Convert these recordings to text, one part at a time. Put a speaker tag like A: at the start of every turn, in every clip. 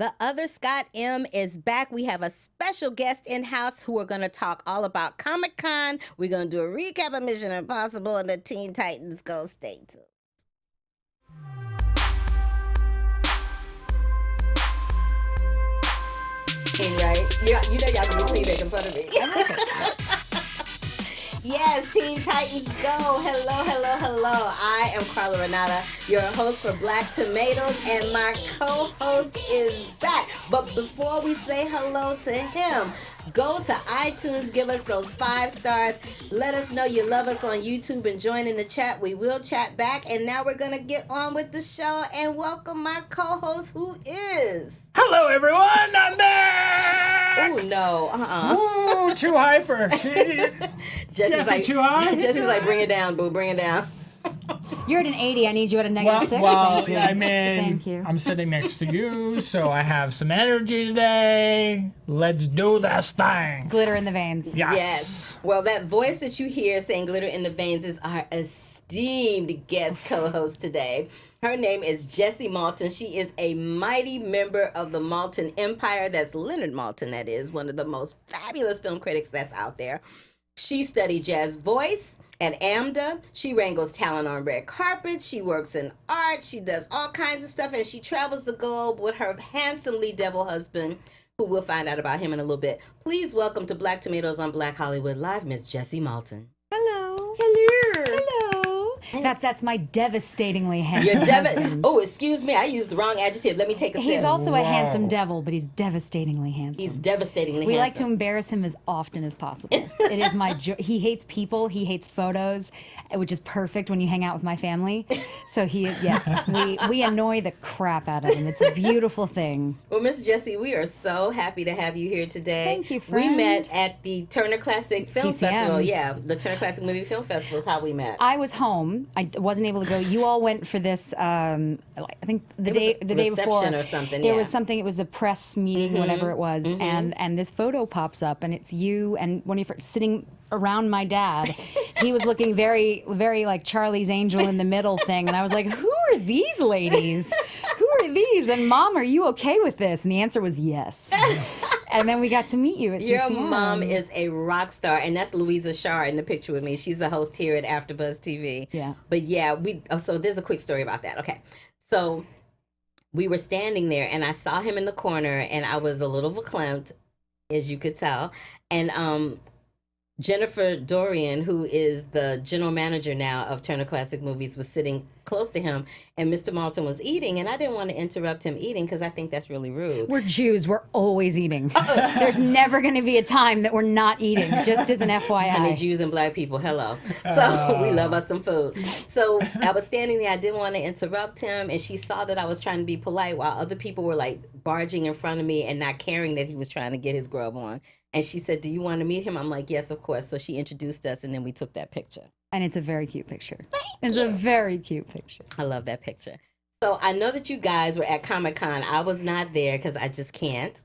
A: The other Scott M is back. We have a special guest in-house who are going to talk all about Comic-Con. We're going to do a recap of Mission Impossible and the Teen Titans Go. Stay tuned. Right? You know y'all can be making fun of me. Yes, Teen Titans Go. Hello, hello, hello. I am Carla Renata, your host for Black Tomatoes, and my co-host is back. But before we say hello to him, go to iTunes, give us those 5 stars. Let us know you love us on YouTube and join in the chat. We will chat back. And now we're going to get on with the show and welcome my co-host, who is...
B: Hello, everyone. I'm back.
A: Oh, no.
B: Ooh, too hyper.
A: Jesse's like,
B: too high?
A: Jesse's like, bring it down, boo, bring it down.
C: You're at an 80. I need you at a negative 6.
B: Well,
C: Thank you.
B: I mean,
C: Thank you.
B: I'm sitting next to you, so I have some energy today. Let's do this thing.
C: Glitter in the veins.
B: Yes.
A: Well, that voice that you hear saying glitter in the veins is our esteemed guest co-host today. Her name is Jessie Maltin. She is a mighty member of the Maltin Empire. That's Leonard Maltin, that is, one of the most fabulous film critics that's out there. She studied jazz voice at AMDA. She wrangles talent on red carpets. She works in art. She does all kinds of stuff, and she travels the globe with her handsomely devil husband, who we'll find out about him in a little bit. Please welcome to Black Tomatoes on Black Hollywood Live, Miss Jessie Maltin.
C: Hello.
A: Hello.
C: Hello. That's my devastatingly handsome husband.
A: Oh, excuse me. I used the wrong adjective. Let me take a sip.
C: He's also a
B: Whoa.
C: handsome devil, but he's devastatingly handsome.
A: He's devastatingly
C: We
A: handsome.
C: like to embarrass him as often as possible. It is my joy. He hates people. He hates photos, which is perfect when you hang out with my family. So we annoy the crap out of him. It's a beautiful thing.
A: Well, Miss Jessie, we are so happy to have you here today.
C: Thank you, friend.
A: We met at the Turner Classic Film
C: TCM.
A: Festival. Yeah, the Turner Classic Movie Film Festival is how we met.
C: I was home. I wasn't able to go. You all went for this. I think the day
A: reception
C: before
A: or something.
C: There
A: yeah.
C: was something. It was a press meeting, whatever it was, and this photo pops up, and it's you and one of your friends sitting around my dad. He was looking very, very like Charlie's Angel in the middle thing, and I was like, "Who are these ladies? Who are these?" And Mom, are you okay with this? And the answer was yes. And then we got to meet you at
A: Your
C: TCM.
A: mom is a rock star, and that's Louisa Shar in the picture with me. She's a host here at AfterBuzz TV.
C: Yeah.
A: But yeah, so there's a quick story about that. Okay. So we were standing there, and I saw him in the corner, and I was a little verklempt, as you could tell. And Jennifer Dorian, who is the general manager now of Turner Classic Movies, was sitting close to him, and Mr. Maltin was eating, and I didn't want to interrupt him eating because I think that's really rude.
C: We're Jews. We're always eating. There's never going to be a time that we're not eating, just as an FYI.
A: Honey, Jews and black people, hello. So we love us some food. So I was standing there. I didn't want to interrupt him, and she saw that I was trying to be polite while other people were like barging in front of me and not caring that he was trying to get his grub on. And she said, "Do you want to meet him?" I'm like, "Yes, of course." So she introduced us, and then we took that picture.
C: And it's a very cute picture. It's a very cute picture.
A: I love that picture. So I know that you guys were at Comic-Con. I was not there because I just can't.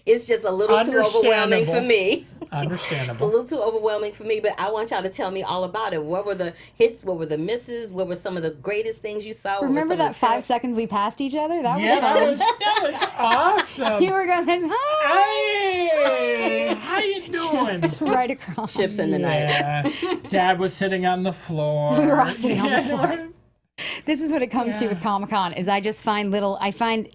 A: It's just a little too overwhelming for me. It's a
B: Understandable.
A: little too overwhelming for me, but I want y'all to tell me all about it. What were the hits? What were the misses? What were some of the greatest things you saw? What were
C: Remember
A: some of
C: that
A: the
C: 5 seconds we passed each other? That was
B: Yeah,
C: fun.
B: that was awesome.
C: You were going, hi.
B: Hey, how you doing?
C: Just right across.
A: Ships in the night?
B: Yeah. Dad was sitting on the floor.
C: We were all sitting on the
B: Yeah.
C: floor. This is what it comes to with Comic-Con, is I just find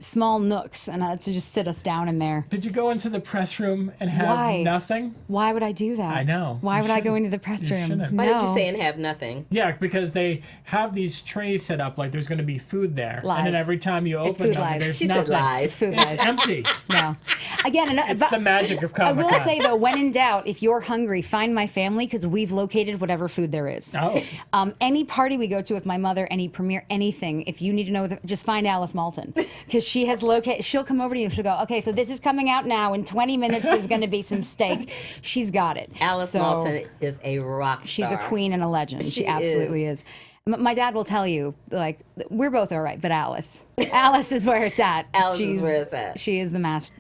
C: small nooks and to just sit us down in there.
B: Did you go into the press room and have
C: Why?
B: nothing?
C: Why would I do that?
B: I know.
C: Why
B: You
C: would I go
B: shouldn't.
C: into the press
B: You
C: room?
B: shouldn't.
A: Why
C: No.
A: did you say and have nothing?
B: Yeah, because they have these trays set up like there's going to be food there.
C: Lies.
B: And then every time you
C: It's
B: open
C: food
B: them,
C: lies.
B: there's
A: She
B: nothing.
A: said lies.
C: It's food
B: It's
C: lies.
B: empty.
C: No. Again,
B: It's the magic of
C: I
B: Comic-Con.
C: will say, though, when in doubt, if you're hungry, find my family because we've located whatever food there is.
B: Oh.
C: Any party we go to with my mother, any premiere, anything, if you need to know, just find Alice Maltin because she has located. She'll come over to you. She'll go, "Okay, so this is coming out now. In 20 minutes, there's going to be some steak." She's got it.
A: Alice Maltin is a rock star.
C: She's a queen and a legend. She absolutely is. My dad will tell you, like, we're both all right, but Alice is where it's at.
A: Alice is where it's at.
C: She is the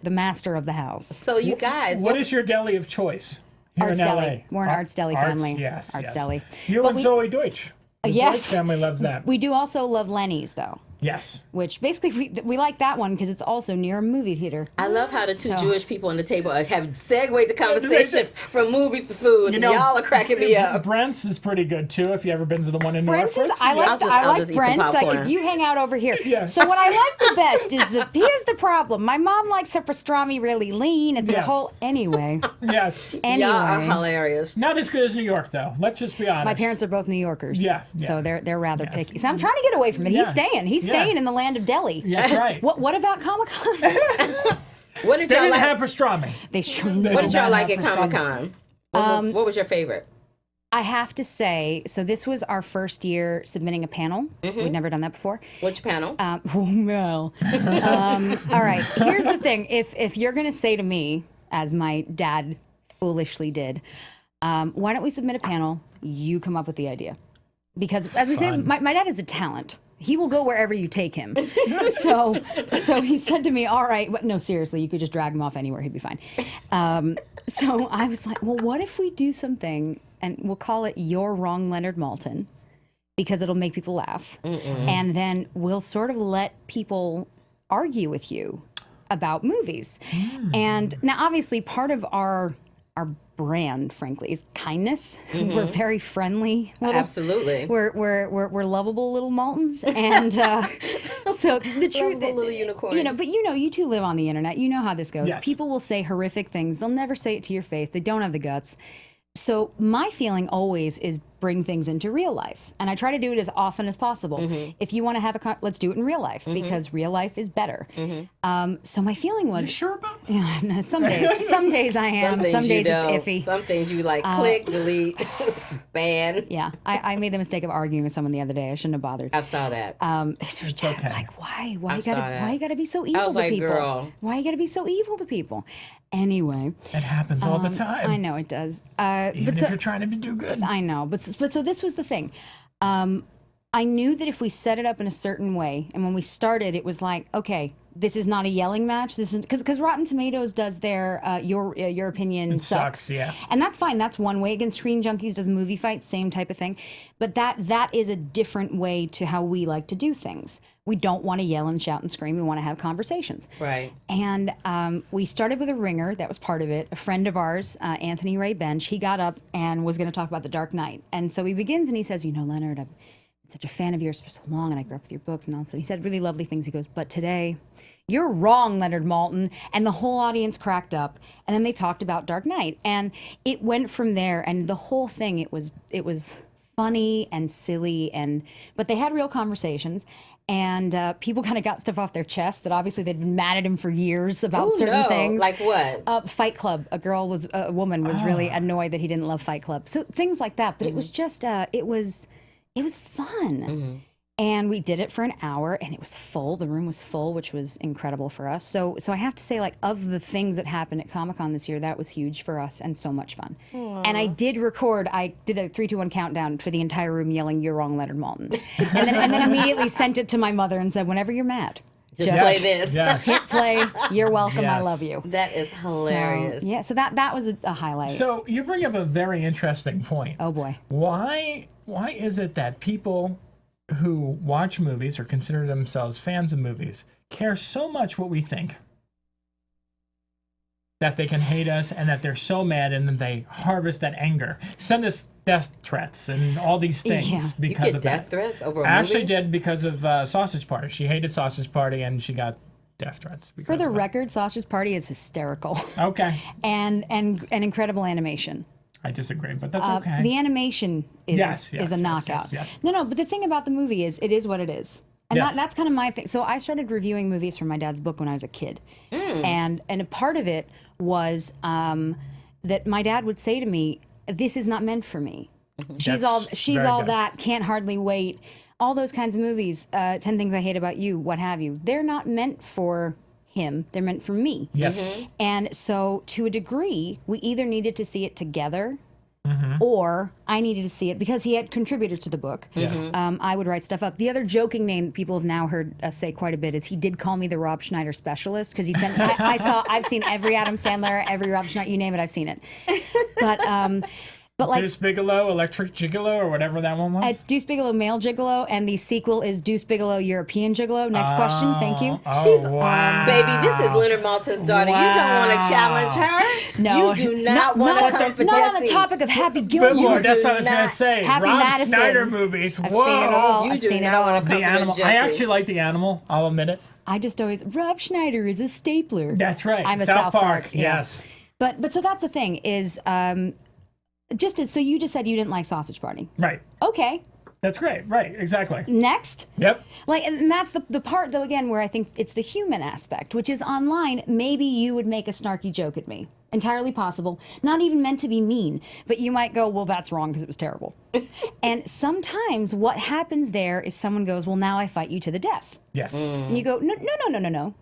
C: master of the house.
A: So you guys,
B: What is your deli of choice here
C: Arts
B: in LA?
C: Deli. We're an Arts Deli family.
B: Yes,
C: Arts
B: yes.
C: Deli.
B: You
C: But
B: and
C: we-
B: Zoe Deutsch. The
C: Yes.
B: Deutsch family loves that.
C: We do also love Lenny's, though.
B: Yes.
C: which basically we like that one because it's also near a movie theater.
A: I love how the two
C: So-
A: Jewish people on the table have segued the conversation from movies to food.
B: You know,
A: Y'all are cracking me up.
B: Brent's is pretty good too. If you ever been to the one in
C: Brent's
B: Norfolk,
C: is, I like
A: I'll just eat some
C: Brent's. Like,
A: popcorn.
C: you hang out over here.
B: Yeah.
C: So what I like the best is that here's the problem. My mom likes her pastrami really lean. It's a
B: Yes.
C: whole anyway.
B: Yes.
C: Anyway.
A: Y'all are hilarious.
B: Not as good as New York, though. Let's just be honest.
C: My parents are both New Yorkers.
B: Yeah,
C: So
B: yeah.
C: they're rather
B: Yes.
C: picky. So I'm trying to get away from it. He's
B: Yeah.
C: staying. He's
B: Yeah.
C: staying in the land of Delhi.
B: Yeah, that's right.
C: What about Comic-Con?
A: What did
B: They
A: y'all
B: didn't
A: like?
B: have pastrami.
C: They sure
B: They
A: What
B: did
A: did y'all
B: not
A: like
B: have
A: at
B: pastrami.
A: Comic Con? What was your favorite?
C: I have to say, so this was our first year submitting a panel. We'd never done that before.
A: Which panel?
C: Well, all right. Here's the thing: if you're going to say to me, as my dad foolishly did, why don't we submit a panel? You come up with the idea, because as we say, my dad is a talent. He will go wherever you take him. so he said to me, all right, no, seriously, you could just drag him off anywhere. He'd be fine. So I was like, well, what if we do something and we'll call it You're Wrong, Leonard Maltin, because it'll make people laugh. And then we'll sort of let people argue with you about movies. And now, obviously, part of our brand, frankly, is kindness. We're very friendly.
A: Absolutely.
C: We're lovable little Maltons, and so the truth,
A: Lovable little unicorns.
C: but you two live on the internet. You know how this goes.
B: Yes.
C: People will say horrific things. They'll never say it to your face. They don't have the guts. So my feeling always is bring things into real life, and I try to do it as often as possible. If you want to have let's do it in real life because real life is better. So my feeling was,
B: You sure about that?
C: yeah, no, some days I am, some
A: things you
C: days
A: don't.
C: it's iffy.
A: Some things you like click, delete, ban.
C: Yeah, I made the mistake of arguing with someone the other day. I shouldn't have bothered.
A: I saw that.
C: It's
B: okay.
C: Like, why? Why
A: I
C: you
A: saw
C: gotta?
A: that.
C: Why you gotta be so evil
A: was
C: to
A: like,
C: people?
A: girl.
C: Why you gotta be so evil to people? Anyway,
B: It happens all the time.
C: I know it does.
B: Even
C: But
B: if you're trying to do good.
C: I know, but so this was the thing. I knew that if we set it up in a certain way, and when we started, it was like, okay, this is not a yelling match. This is because Rotten Tomatoes does their your opinion
B: sucks, yeah.
C: and that's fine. That's one way. Against Screen Junkies does movie fights, same type of thing, but that is a different way to how we like to do things. We don't want to yell and shout and scream. We want to have conversations.
A: Right.
C: And we started with a ringer. That was part of it. A friend of ours, Anthony Ray Bench, he got up and was going to talk about The Dark Knight. And so he begins and he says, Leonard, I've been such a fan of yours for so long, and I grew up with your books and all. So he said really lovely things. He goes, but today, you're wrong, Leonard Maltin. And the whole audience cracked up. And then they talked about Dark Knight. And it went from there. And the whole thing, it was funny and silly, but they had real conversations. And people kind of got stuff off their chest that obviously they'd been mad at him for years about
A: Ooh,
C: certain
A: no.
C: things.
A: Like what?
C: Fight Club. A woman was really annoyed that he didn't love Fight Club. So things like that. But it was just, it was fun. And we did it for an hour, and it was full. The room was full, which was incredible for us. So I have to say, like, of the things that happened at Comic-Con this year, that was huge for us and so much fun. And I did I did a 3, 2, 1 countdown for the entire room yelling, "You're wrong, Leonard Maltin." and then immediately sent it to my mother and said, whenever you're mad,
A: Just play this.
B: Yes.
C: hit play. You're welcome. I
B: Yes.
C: love you.
A: That is hilarious.
C: So, yeah, so that was a highlight.
B: So you bring up a very interesting point.
C: Oh, boy.
B: Why is it that people who watch movies or consider themselves fans of movies care so much what we think? That they can hate us and that they're so mad and then they harvest that anger. Send us death threats and all these things
C: Yeah.
A: You
B: because
A: get
B: of
A: death
B: that.
A: threats over a
B: Ashley
A: movie?
B: did because of Sausage Party. She hated Sausage Party and she got death threats.
C: For
B: because
C: the
B: of it.
C: record, Sasha's Party is hysterical
B: Okay.
C: and incredible animation.
B: I disagree, but that's okay.
C: The animation is
B: Yes,
C: a knockout.
B: yes.
C: No, but the thing about the movie is it is what it is. And
B: Yes.
C: that's kind of my thing. So I started reviewing movies from my dad's book when I was a kid. And a part of it was that my dad would say to me, this is not meant for me. She's
B: That's
C: all
B: very good.
C: that, can't hardly wait. All those kinds of movies, 10 Things I Hate About You, what have you. They're not meant for him. They're meant for me.
B: Yes.
C: And so, to a degree, we either needed to see it together, or I needed to see it because he had contributed to the book.
B: Yes.
C: I would write stuff up. The other joking name that people have now heard us say quite a bit is he did call me the Rob Schneider specialist because he sent. I've seen every Adam Sandler, every Rob Schneider, you name it, I've seen it. But But like
B: Deuce Bigelow, Electric Gigolo, or whatever that one was.
C: it's Deuce Bigelow Male Gigolo, and the sequel is Deuce Bigelow European Gigolo. Next question, thank you.
B: Oh,
A: She's
B: wow.
A: baby. This is Leonard Maltin's daughter. You don't want to challenge her.
C: No,
A: you do not want to come for
C: not
A: Jessie.
C: on the topic of Happy
B: Good
C: Gilmore.
B: Lord, that's what I
A: do
B: was going to
A: not-
B: say.
C: Happy
B: Rob
C: Madison.
B: Schneider movies.
C: I've
B: Whoa.
C: seen it all.
A: You
C: I've
A: do
C: seen it
A: not
C: all.
A: want to
B: The
A: come for
B: animal.
A: Jessie.
B: I actually like The Animal. I'll admit it.
C: I just always Rob Schneider is a stapler.
B: That's right.
C: I'm a
B: South Park.
C: yeah.
B: Yes.
C: But so that's the thing is so you just said you didn't like Sausage Party.
B: Right.
C: Okay.
B: That's great. Right. Exactly.
C: Next.
B: Yep.
C: Like, and that's the part though again where I think it's the human aspect, which is online. Maybe you would make a snarky joke at me. Entirely possible. Not even meant to be mean, but you might go, well, that's wrong because it was terrible. And sometimes what happens there is someone goes, well, now I fight you to the death.
B: Yes.
C: And you go, no.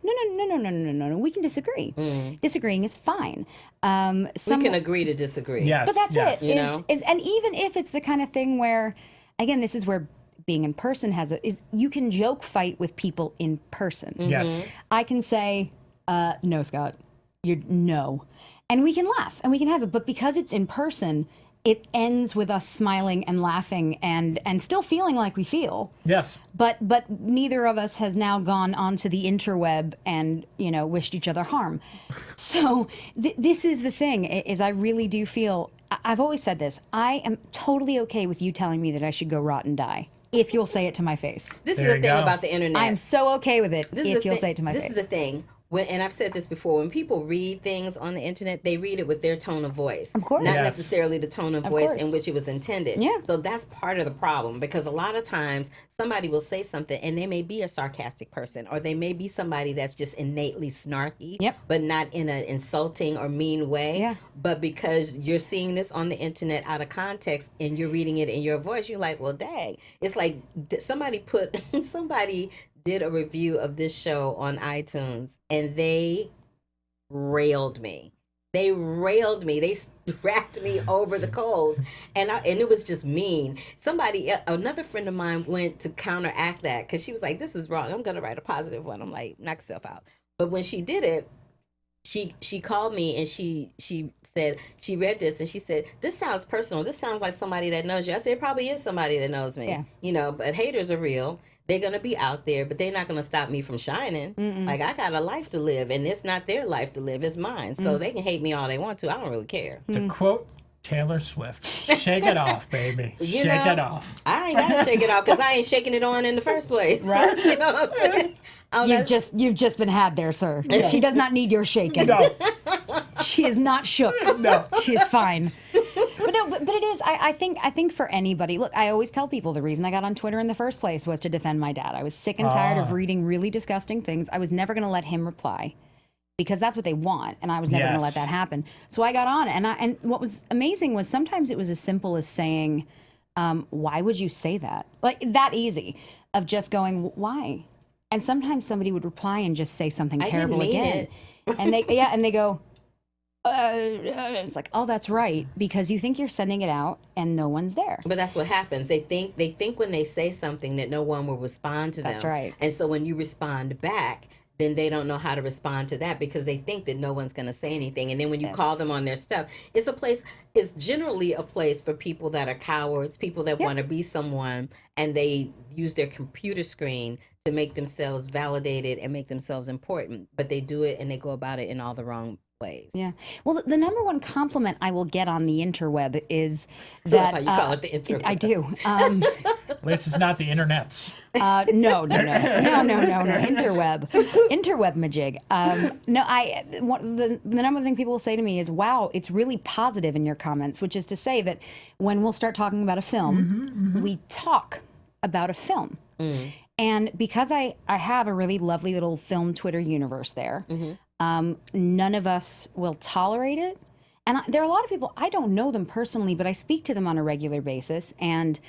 C: We can disagree. Disagreeing is fine.
A: We can agree to disagree.
B: Yes.
C: But that's
B: yes.
C: it. And even if it's the kind of thing where, again, this is where being in person is you can joke fight with people in person.
B: Yes.
C: I can say, no, Scott, you're no. And we can laugh and we can have it. But because it's in person, it ends with us smiling and laughing and still feeling like we feel.
B: Yes.
C: But neither of us has now gone onto the interweb and, wished each other harm. So this is the thing, is I really do feel, I've always said this, I am totally okay with you telling me that I should go rot and die. If you'll say it to my face.
A: This
B: There
A: is the
B: you
A: thing
B: go.
A: about the internet.
C: I'm so okay with it if you'll say it to my face.
A: This is the thing. And I've said this before, when people read things on the internet, they read it with their tone of voice.
C: Of course.
A: Not
B: Yes.
A: necessarily the tone of voice
C: course.
A: in which it was intended.
C: Yeah.
A: So that's part of the problem, because a lot of times somebody will say something and they may be a sarcastic person, or they may be somebody that's just innately snarky,
C: Yep.
A: but not in an insulting or mean way.
C: Yeah.
A: But because you're seeing this on the internet out of context and you're reading it in your voice, you're like, well, dang. It's like somebody did a review of this show on iTunes and they railed me. They strapped me over the coals, and it was just mean. Another friend of mine went to counteract that because she was like, "This is wrong. I'm gonna write a positive one." I'm like, "Knock yourself out." But when she did it, she called me and she said she read this and she said, "This sounds personal. This sounds like somebody that knows you." I said, "It probably is somebody that knows me."
C: Yeah.
A: But haters are real. They're going to be out there, but they're not going to stop me from shining. Like, I got a life to live, and it's not their life to live, it's mine. So they can hate me all they want to. I don't really care.
B: To quote Taylor Swift, shake it off, baby. Shake it off.
A: I ain't got to shake it off because I ain't shaking it on in the first place.
C: Right.
A: You know what I'm saying?
C: You've just been had there, sir. She does not need your shaking.
B: No.
C: She is not shook.
B: No.
C: She is fine. But it is. I think for anybody. Look, I always tell people the reason I got on Twitter in the first place was to defend my dad. I was sick and tired of reading really disgusting things. I was never going to let him reply, because that's what they want, and I was never going to let that happen. So I got on, and what was amazing was sometimes it was as simple as saying, "Why would you say that?" Like that easy, of just going, "Why?" And sometimes somebody would reply and just say something terrible again, and they go. It's like, oh, that's right, because you think you're sending it out and no one's there.
A: But that's what happens. They think when they say something that no one will respond to them.
C: That's right.
A: And so when you respond back, then they don't know how to respond to that because they think that no one's going to say anything. And then when you call them on their stuff, it's generally a place for people that are cowards, people that want to be someone, and they use their computer screen to make themselves validated and make themselves important. But they do it and they go about it in all the wrong ways.
C: Yeah. Well, the number one compliment I will get on the interweb is that
A: you call it the interweb.
C: I do.
B: This is not the internets.
C: No. Interweb majig. The number one thing people will say to me is, "Wow, it's really positive in your comments," which is to say that when we'll start talking about a film, we talk about a film. And because I have a really lovely little film Twitter universe there, none of us will tolerate it. And there are a lot of people, I don't know them personally, but I speak to them on a regular basis, and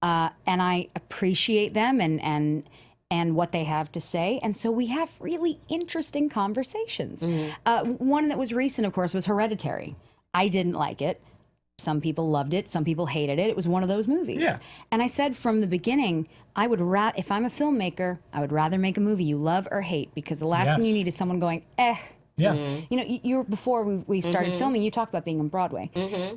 C: I appreciate them and what they have to say. And so we have really interesting conversations. One that was recent, of course, was Hereditary. I didn't like it. Some people loved it. Some people hated it. It was one of those movies.
B: Yeah.
C: And I said from the beginning, if I'm a filmmaker, I would rather make a movie you love or hate, because the last thing you need is someone going,
B: Yeah.
C: You know, you before we started filming, you talked about being on Broadway.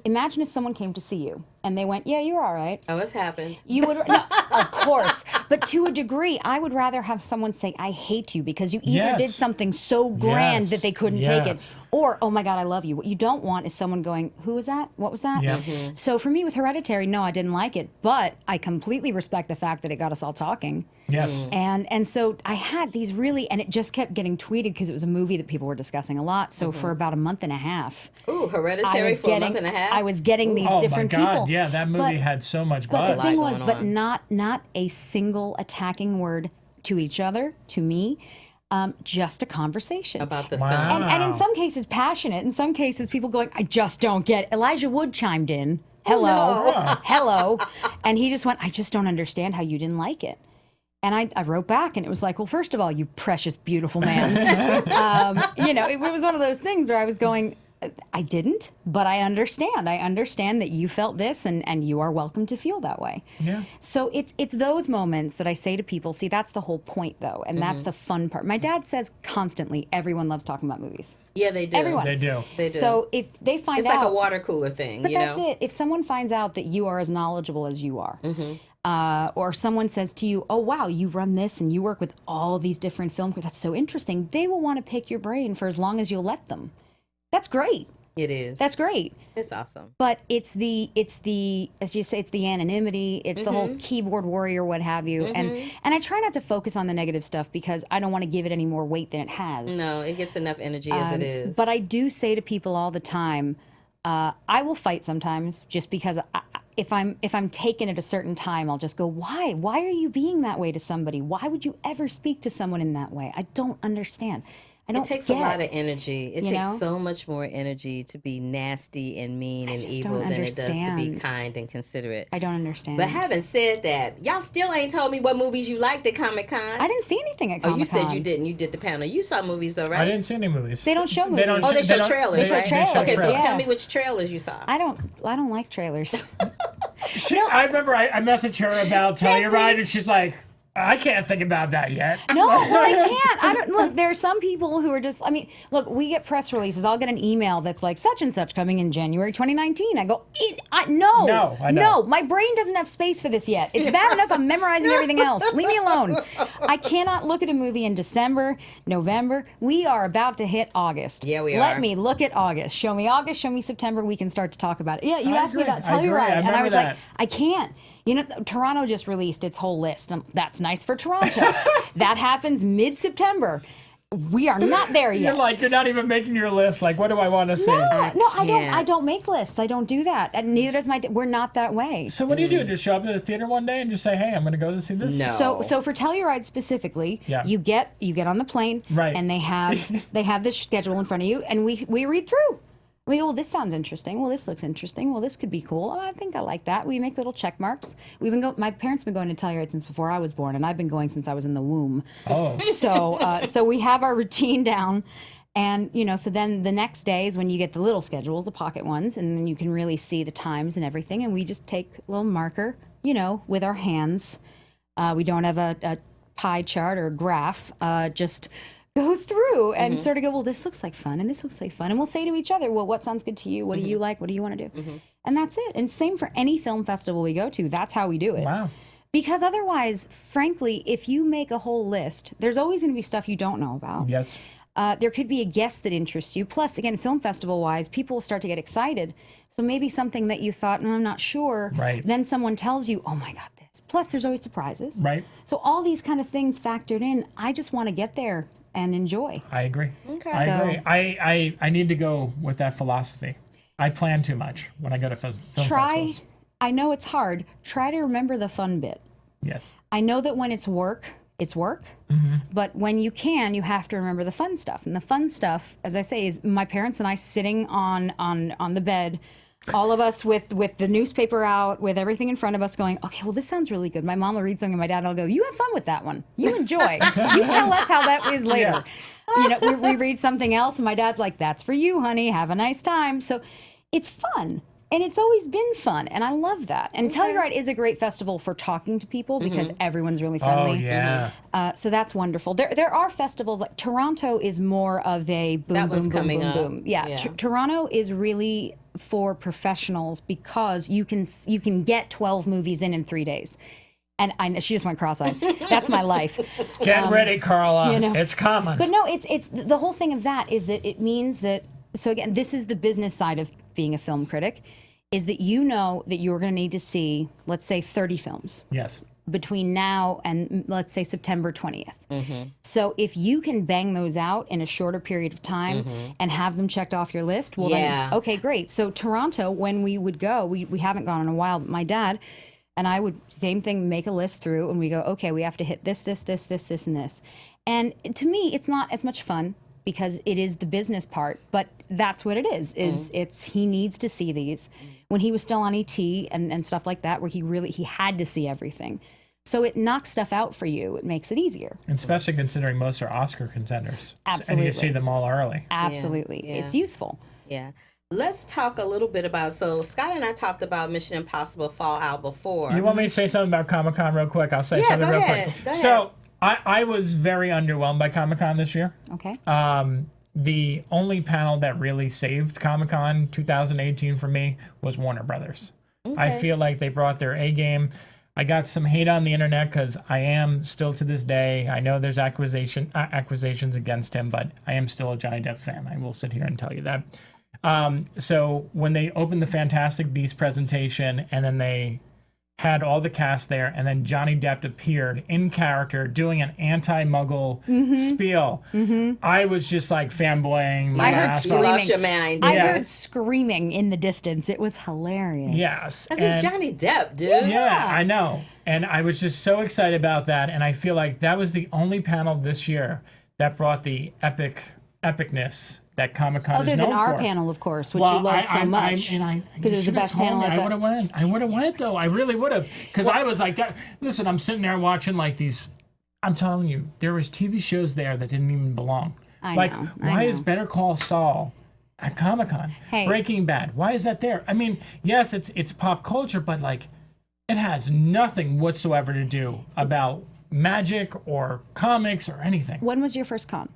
C: Imagine if someone came to see you and they went, "Yeah, you're all right."
A: Oh, it's happened.
C: You would, no, of course, but to a degree, I would rather have someone say, "I hate you," because you either did
B: Yes.
C: something so grand
B: Yes.
C: that they couldn't take it,
B: Yes.
C: or, "Oh my God, I love you." What you don't want is someone going, "Who was that? What was that?"
B: Yeah.
C: So for me with Hereditary, no, I didn't like it, but I completely respect the fact that it got us all talking.
B: Yes.
C: And so I had these really, and it just kept getting tweeted because it was a movie that people were discussing a lot. So for about a month and a half,
A: Ooh, Hereditary for a month and a half.
C: I was getting these
B: Oh
C: different
B: my God!
C: people.
B: Yeah, that movie had so much
C: But
B: buzz.
C: the thing was,
A: going
C: but
A: on.
C: not a single attacking word to each other, to me, just a conversation.
A: about the
B: Wow.
A: film.
C: And in some cases passionate, in some cases people going, "I just don't get it." Elijah Wood chimed in, "Hello, hello," and he just went, "I just don't understand how you didn't like it." And I wrote back, and it was like, "Well, first of all, you precious, beautiful man." You know, it was one of those things where I was going, "I didn't, but I understand. I understand that you felt this, and you are welcome to feel that way."
B: Yeah.
C: So it's those moments that I say to people, see, that's the whole point, though, and that's the fun part. My dad says constantly, everyone loves talking about movies.
A: Yeah, they do.
C: Everyone.
B: They do.
A: They do.
C: So if they find
A: it's
C: out,
A: like a water cooler thing,
C: but
A: you
C: that's
A: know?
C: it. If someone finds out that you are as knowledgeable as you are, or someone says to you, "Oh wow, you run this and you work with all of these different film crews, that's so interesting," they will want to pick your brain for as long as you'll let them. That's great.
A: It is.
C: That's great.
A: It's awesome.
C: But it's the as you say, it's the anonymity, it's the whole keyboard warrior, what have you. And I try not to focus on the negative stuff because I don't want to give it any more weight than it has.
A: No, it gets enough energy as it is.
C: But I do say to people all the time, I will fight sometimes just because if I'm taken at a certain time, I'll just go, "Why? Why are you being that way to somebody? Why would you ever speak to someone in that way? I don't understand. I don't
A: It takes
C: get."
A: a lot of energy. It
C: you
A: takes
C: know?
A: so much more energy to be nasty and mean and
C: just
A: evil
C: don't
A: than it does to be
C: understand.
A: kind and considerate.
C: I don't understand.
A: But having said that, y'all still ain't told me what movies you liked at Comic-Con.
C: I didn't see anything at
A: Oh,
C: Comic-Con.
A: you said you didn't. You did the panel. You saw movies though, right?
B: I didn't see any movies.
C: They don't show
B: They don't
C: movies.
A: Oh, they show
B: don't-
A: trailers,
C: show
A: right?
C: trailers,
A: Okay, so
C: yeah.
A: tell me which trailers you saw.
C: I don't like trailers.
B: I remember I messaged her about Telluride, and she's like, "I can't think about that yet."
C: No, well, I can't. I don't look. There are some people who are just. I mean, look, we get press releases. I'll get an email that's like such and such coming in January 2019. I go, no,
B: No, I know.
C: no. My brain doesn't have space for this yet. It's bad enough I'm memorizing everything else. Leave me alone. I cannot look at a movie in December, November. We are about to hit August.
A: Yeah, we
C: Let
A: are.
C: me look at August. Show me August. Show me September. We can start to talk about it. Yeah, you
B: I
C: asked me
B: agree.
C: about
B: I agree.
C: Telluride,
B: I
C: and I
B: remember
C: was
B: that.
C: like, I can't. You know, Toronto just released its whole list. That's nice for Toronto. That happens mid-September. We are not there yet.
B: You're like, you're not even making your list. Like, what do I want to see?
C: No, I don't.
A: can't.
C: I don't make lists. I don't do that, and neither does my. We're not that way.
B: So what do you do? Just show up to the theater one day and just say, "Hey, I'm going to go to see this."
A: No.
C: So for Telluride specifically,
B: Yeah.
C: you get on the plane,
B: Right.
C: and they have the schedule in front of you, and we read through. We go, well, this sounds interesting. Well, this looks interesting. Well, this could be cool. Oh, I think I like that. We make little check marks. My parents have been going to Telluride since before I was born, and I've been going since I was in the womb.
B: Oh.
C: So we have our routine down. And, so then the next day is when you get the little schedules, the pocket ones, and then you can really see the times and everything. And we just take a little marker, with our hands. We don't have a pie chart or a graph, just go through and sort of go, well, this looks like fun and this looks like fun. And we'll say to each other, well, what sounds good to you? What do you like? What do you want to do? And that's it. And same for any film festival we go to. That's how we do it.
B: Wow.
C: Because otherwise, frankly, if you make a whole list, there's always going to be stuff you don't know about.
B: Yes.
C: There could be a guest that interests you. Plus, again, film festival wise, people will start to get excited. So maybe something that you thought, no, I'm not sure.
B: Right.
C: Then someone tells you, oh my God, this. Plus, there's always surprises.
B: Right.
C: So all these kind of things factored in. I just want to get there and enjoy.
B: I agree.
A: Okay.
B: I
C: So-
B: agree. I need to go with that philosophy. I plan too much when I go to film festivals.
C: I know it's hard. Try to remember the fun bit.
B: Yes.
C: I know that when it's work, but when you can, you have to remember the fun stuff. And the fun stuff, as I say, is my parents and I sitting on the bed, all of us with the newspaper out, with everything in front of us going, okay, well, this sounds really good. My mom will read something and my dad will go, you have fun with that one. You enjoy. You tell us how that is later. We read something else and my dad's like, that's for you, honey. Have a nice time. So it's fun. And it's always been fun, and I love that. And Telluride is a great festival for talking to people because everyone's really friendly.
B: Oh, yeah.
C: So that's wonderful. There are festivals, like Toronto is more of a boom,
A: That one's
C: boom, boom,
A: coming
C: boom,
A: up.
C: boom. Yeah,
A: Yeah.
C: Toronto is really for professionals because you can get 12 movies in 3 days. And she just went cross-eyed. That's my life.
B: Get ready, Carla.
C: you know.
B: It's coming.
C: But no, it's the whole thing of that is that it means that, so again, this is the business side of being a film critic, is that you know that you're going to need to see, let's say, 30 films
B: Yes.
C: between now and, let's say, September 20th. So if you can bang those out in a shorter period of time and have them checked off your list, well, then, okay, great. So Toronto, when we would go, we haven't gone in a while, but my dad and I would, same thing, make a list through, and we go, okay, we have to hit this, and this. And to me, it's not as much fun because it is the business part, but that's what it is it's he needs to see these. When he was still on ET and stuff like that, where he had to see everything. So it knocks stuff out for you. It makes it easier.
B: And especially considering most are Oscar contenders.
C: Absolutely.
B: And you see them all early.
C: Absolutely.
A: Yeah.
C: It's useful.
A: Yeah. Let's talk a little bit about, so Scott and I talked about Mission Impossible Fallout before.
B: You want me to say something about Comic-Con real quick? I'll say something
A: go
B: real
A: ahead.
B: quick.
A: Go ahead.
B: So I was very underwhelmed by Comic-Con this year.
C: Okay.
B: The only panel that really saved Comic-Con 2018 for me was Warner Brothers. I feel like they brought their A game. I got some hate on the internet because I am still to this day, I know there's accusations against him, but I am still a Johnny Depp fan. I will sit here and tell you that. So when they opened the Fantastic Beasts presentation and then they had all the cast there, and then Johnny Depp appeared in character doing an anti-Muggle spiel. I was just like fanboying my
C: I heard
B: ass
A: You
B: off.
A: lost your mind.
C: I
B: Yeah.
C: heard screaming in the distance. It was hilarious.
B: Yes.
A: Because it's
B: and-
A: Johnny Depp, dude.
B: Yeah, I know. And I was just so excited about that. And I feel like that was the only panel this year that brought the epicness that Comic-Con is
C: Other
B: known
C: than our
B: for.
C: panel, of course, which you love so much. Because it was the best panel at
B: I would have went. I would have went though. I really would have. Because I was like, listen, I'm sitting there watching like these. I'm telling you, there was TV shows there that didn't even belong.
C: I
B: Like,
C: know,
B: why is Better Call Saul at Comic-Con?
C: Hey.
B: Breaking Bad. Why is that there? I mean, yes, it's pop culture, but like, it has nothing whatsoever to do about magic or comics or anything.
C: When was your first con?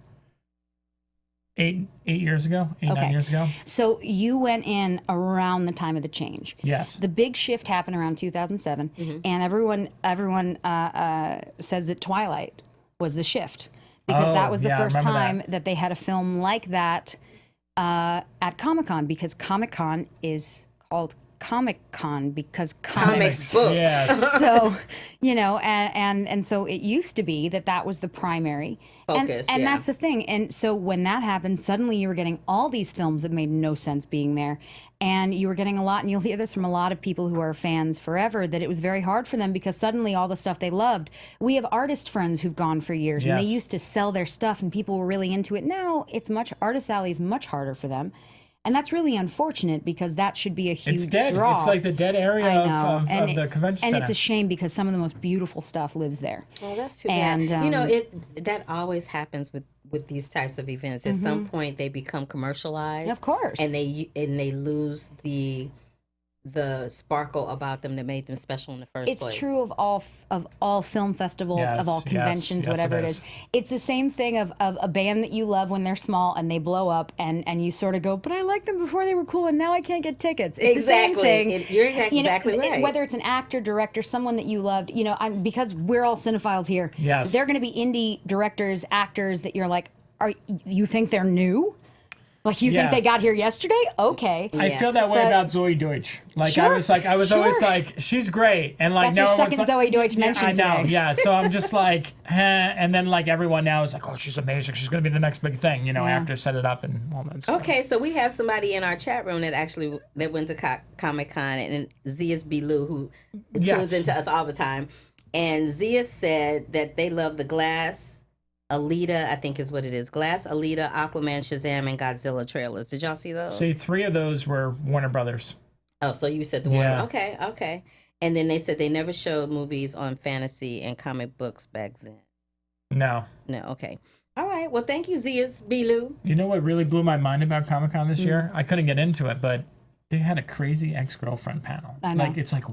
B: 8 years ago, 9 years ago.
C: So you went in around the time of the change.
B: Yes.
C: The big shift happened around 2007, and everyone says that Twilight was the shift because that was the
B: yeah, I
C: first
B: remember
C: time
B: that.
C: that they had a film like that at Comic-Con, because Comic-Con is called Comic-Con because
A: Comics
C: comics.
A: books.
B: Yes.
C: So, and so it used to be that was the primary
A: Focus,
C: and
A: yeah.
C: that's the thing. And so when that happened, suddenly you were getting all these films that made no sense being there, and you were getting a lot, and you'll hear this from a lot of people who are fans forever, that it was very hard for them because suddenly all the stuff they loved. We have artist friends who've gone for years, and they
B: Yes.
C: used to sell their stuff, and people were really into it. Now Artist Alley is much harder for them. And that's really unfortunate because that should be a huge
B: It's dead.
C: draw.
B: It's like the dead area
C: I know.
B: of the convention
C: and
B: center.
C: it's a shame because some of the most beautiful stuff lives there.
A: Well, that's too
C: And,
A: bad. You know, that always happens with these types of events. At some point, they become commercialized,
C: Of course.
A: and they lose the sparkle about them that made them special in the first
C: It's
A: place.
C: true of all film festivals,
B: Yes,
C: of all
B: yes,
C: conventions,
B: yes,
C: whatever
B: it
C: it
B: is.
C: is. It's the same thing of a band that you love when they're small and they blow up, and you sort of go, but I liked them before they were cool, and now I can't get tickets. It's
A: Exactly.
C: the same thing.
A: You're exactly right.
C: Whether it's an actor, director, someone that you loved, because we're all cinephiles here.
B: Yes.
C: They're going to be indie directors, actors that you're like, you think they're new? Like you think
B: Yeah.
C: they got here yesterday? Okay.
B: I feel that way
C: But-
B: about Zoe Deutsch. Like
C: Sure,
B: I was always
C: sure.
B: like, she's great, and like
C: That's
B: no
C: your
B: one was
C: second
B: like,
C: Zoe Deutsch
B: yeah,
C: mention
B: I know,
C: today.
B: yeah. So I'm just like, and then like everyone now is like, oh, she's amazing. She's gonna be the next big thing, after set it up and all that stuff.
A: Okay, so we have somebody in our chat room that went to Comic-Con, and Zia's Bilou, who tunes
B: Yes.
A: into us all the time. And Zia said that they love the Glass Alita, I think is what it is. Glass Alita, Aquaman, Shazam, and Godzilla trailers. Did y'all see those?
B: See, 3 of those were Warner Brothers.
A: Oh, so you said the one.
B: Yeah.
A: Okay. And then they said they never showed movies on fantasy and comic books back then.
B: No.
A: No, okay. All right. Well, thank you, Zia's Bilou.
B: You know what really blew my mind about Comic-Con this year? I couldn't get into it, but they had a crazy ex-girlfriend panel.
C: I know.
B: Like, it's like,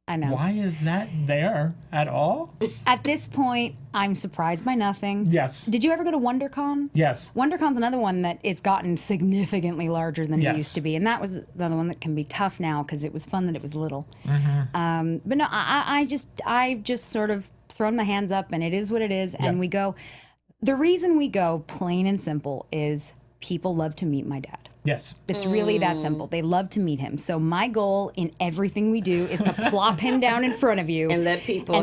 C: I know.
B: why is that there at all?
C: At this point, I'm surprised by nothing.
B: Yes.
C: Did you ever go to WonderCon?
B: Yes.
C: WonderCon's another one that it's gotten significantly larger than it
B: Yes.
C: used to be, and that was the other one that can be tough now because it was fun that it was little. But no, I've just sort of thrown my hands up, and it is what it is, and we go. The reason we go, plain and simple, is people love to meet my dad.
B: Yes.
C: It's really that simple. They love to meet him. So my goal in everything we do is to plop him down in front of you
A: And let people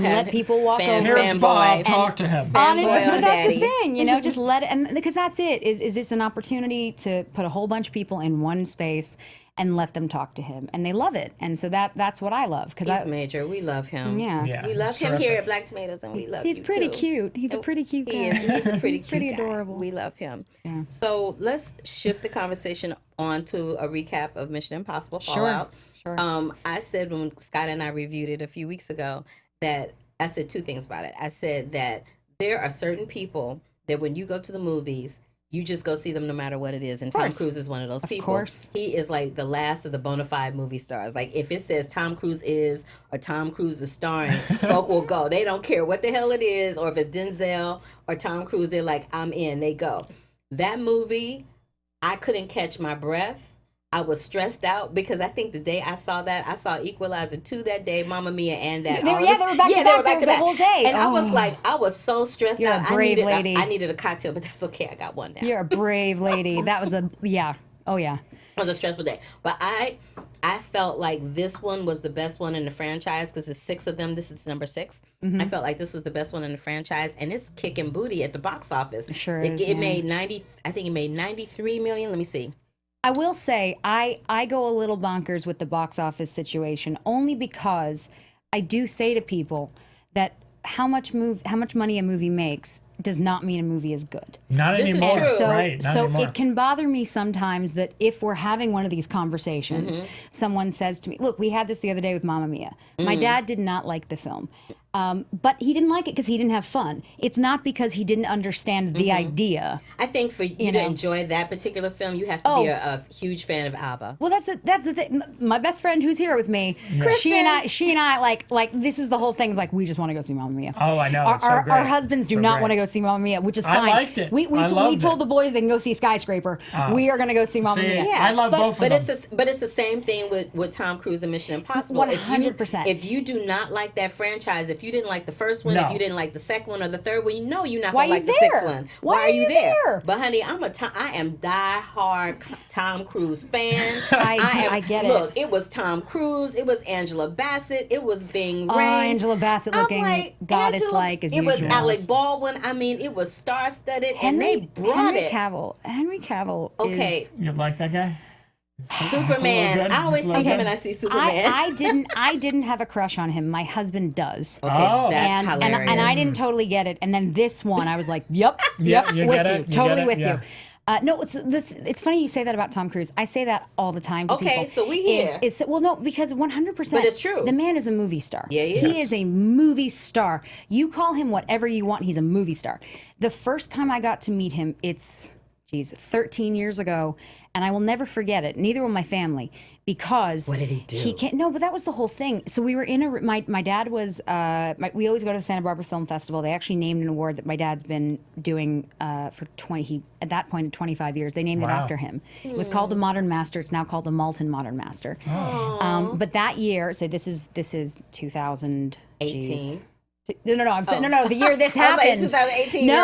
C: walk over.
B: Here's Bob. Talk to him.
C: Honestly,
A: Fanboy
C: but
A: on
C: that's
A: daddy.
C: the thing, you know, just let it, and because that's it, is it's an opportunity to put a whole bunch of people in one space and let them talk to him, and they love it, and so that's what I love because
A: He's major. We love him.
C: yeah,
A: We love
B: it's
A: him here
B: terrific.
A: at Black Tomatoes, and we love
C: he's
A: you
C: pretty
A: too.
C: cute. He's a pretty cute guy.
A: He is. He's a pretty
C: He's
A: cute
C: pretty
A: guy.
C: adorable.
A: We love him.
C: Yeah.
A: So let's shift the conversation on to a recap of Mission Impossible Fallout.
C: Sure.
A: I said when Scott and I reviewed it a few weeks ago that I said two things about it. I said that there are certain people that when you go to the movies, you just go see them no matter what it is. And Tom
C: course.
A: Cruise is one of those people.
C: course.
A: He is like the last of the bona fide movie stars. Like if it says Tom Cruise is or Tom Cruise is starring, folk will go. They don't care what the hell it is, or if it's Denzel or Tom Cruise, they're like, I'm in, they go. That movie, I couldn't catch my breath. I was stressed out because I think the day I saw that, I saw Equalizer 2 that day, Mamma Mia, and that.
C: They were back to back the whole day.
A: And I was like, I was so stressed
C: You're
A: out.
C: a brave lady.
A: I needed a cocktail, but that's okay. I got one now.
C: You're a brave lady. That was oh yeah.
A: It was a stressful day. But I felt like this one was the best one in the franchise because there's 6 of them. This is number 6. I felt like this was the best one in the franchise, and it's kicking booty at the box office.
C: Sure
A: It
C: is,
A: made 90. I think it made 93 million. Let me see.
C: I will say I go a little bonkers with the box office situation only because I do say to people that how much money a movie makes does not mean a movie is good.
B: Not
A: This is
B: anymore.
A: true.
C: So,
B: Right. Not
C: so
B: anymore.
C: it can bother me sometimes that if we're having one of these conversations, someone says to me, look, we had this the other day with Mamma Mia. My dad did not like the film. But he didn't like it because he didn't have fun. It's not because he didn't understand the idea.
A: I think for you to enjoy that particular film, you have to be a huge fan of ABBA.
C: Well, that's the thing. My best friend who's here with me, she and I like this is the whole thing. Is like we just want to go see Mamma Mia.
B: Oh, I know. It's so
C: Our
B: great.
C: husbands do
B: So
C: not
B: great.
C: want to go see Mamma Mia, which is
B: I
C: fine.
B: liked it.
C: We
B: I loved
C: told
B: it.
C: the boys they can go see Skyscraper. We are going to go see Mamma
B: See,
C: Mia.
B: I love both
A: But
B: of them.
A: it's the same thing with Tom Cruise and Mission Impossible.
C: 100%.
A: If you do not like that franchise, if you didn't like the first one,
B: No.
A: if you didn't like the second one or the third one, you know you're not
C: Why
A: gonna
C: you
A: like the sixth
C: there?
A: one.
C: Why are you there?
A: But honey, I am diehard Tom Cruise fan.
C: I get it.
A: Look, it was Tom Cruise, it was Angela Bassett, it was Bing
C: Oh,
A: Rames.
C: Angela Bassett
A: I'm
C: looking
A: like,
C: goddess-like as
A: It was
C: usual.
A: Alec Baldwin. I mean, it was star-studded, and they brought
C: Henry
A: it.
C: Henry Cavill.
A: Okay.
C: Is,
B: You like that guy?
A: Superman.
B: good.
A: I always
B: It's a
A: see
B: little
A: him
B: good.
A: and I see Superman.
C: I didn't have a crush on him. My husband does.
A: Okay,
B: Oh.
A: that's
C: and
A: hilarious.
C: I didn't totally get it. And then this one, I was like, yep,
B: Yeah,
C: yep,
B: you
C: with
B: get
C: you,
B: it? You
C: totally
B: get it?
C: with
B: Yeah.
C: you. No, it's funny you say that about Tom Cruise. I say that all the time to
A: Okay,
C: people.
A: so we hear.
C: Well, no, because 100%.
A: But it's true.
C: The man is a movie star.
A: Yeah, he
C: He
A: is.
C: is a movie star. You call him whatever you want. He's a movie star. The first time I got to meet him, it's 13 years ago, and I will never forget it. Neither will my family, because
A: What did he do?
C: He can't. No, but that was the whole thing. So we were in a. My dad was. We always go to the Santa Barbara Film Festival. They actually named an award that my dad's been doing for 20. He at that point in 25 years. They named it
B: Wow.
C: after him. It was called the Modern Master. It's now called the Maltin Modern Master. But that year, so this is 2000.
A: 18.
C: No, I'm saying no. The year this
A: I was like,
C: happened.
A: 2018,
C: No,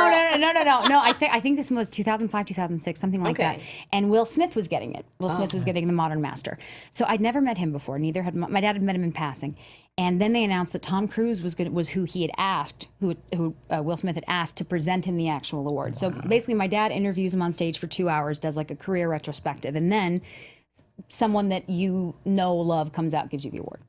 A: girl.
C: no. I think this was 2005, 2006, something like that.
A: Okay.
C: And Will Smith was getting it. Will Smith was getting the Modern Master. So I'd never met him before. Neither had my dad had met him in passing. And then they announced that Tom Cruise was who he had asked, who Will Smith had asked to present him the actual award. So basically, my dad interviews him on stage for 2 hours, does like a career retrospective, and then someone that you know, love, comes out, gives you the award.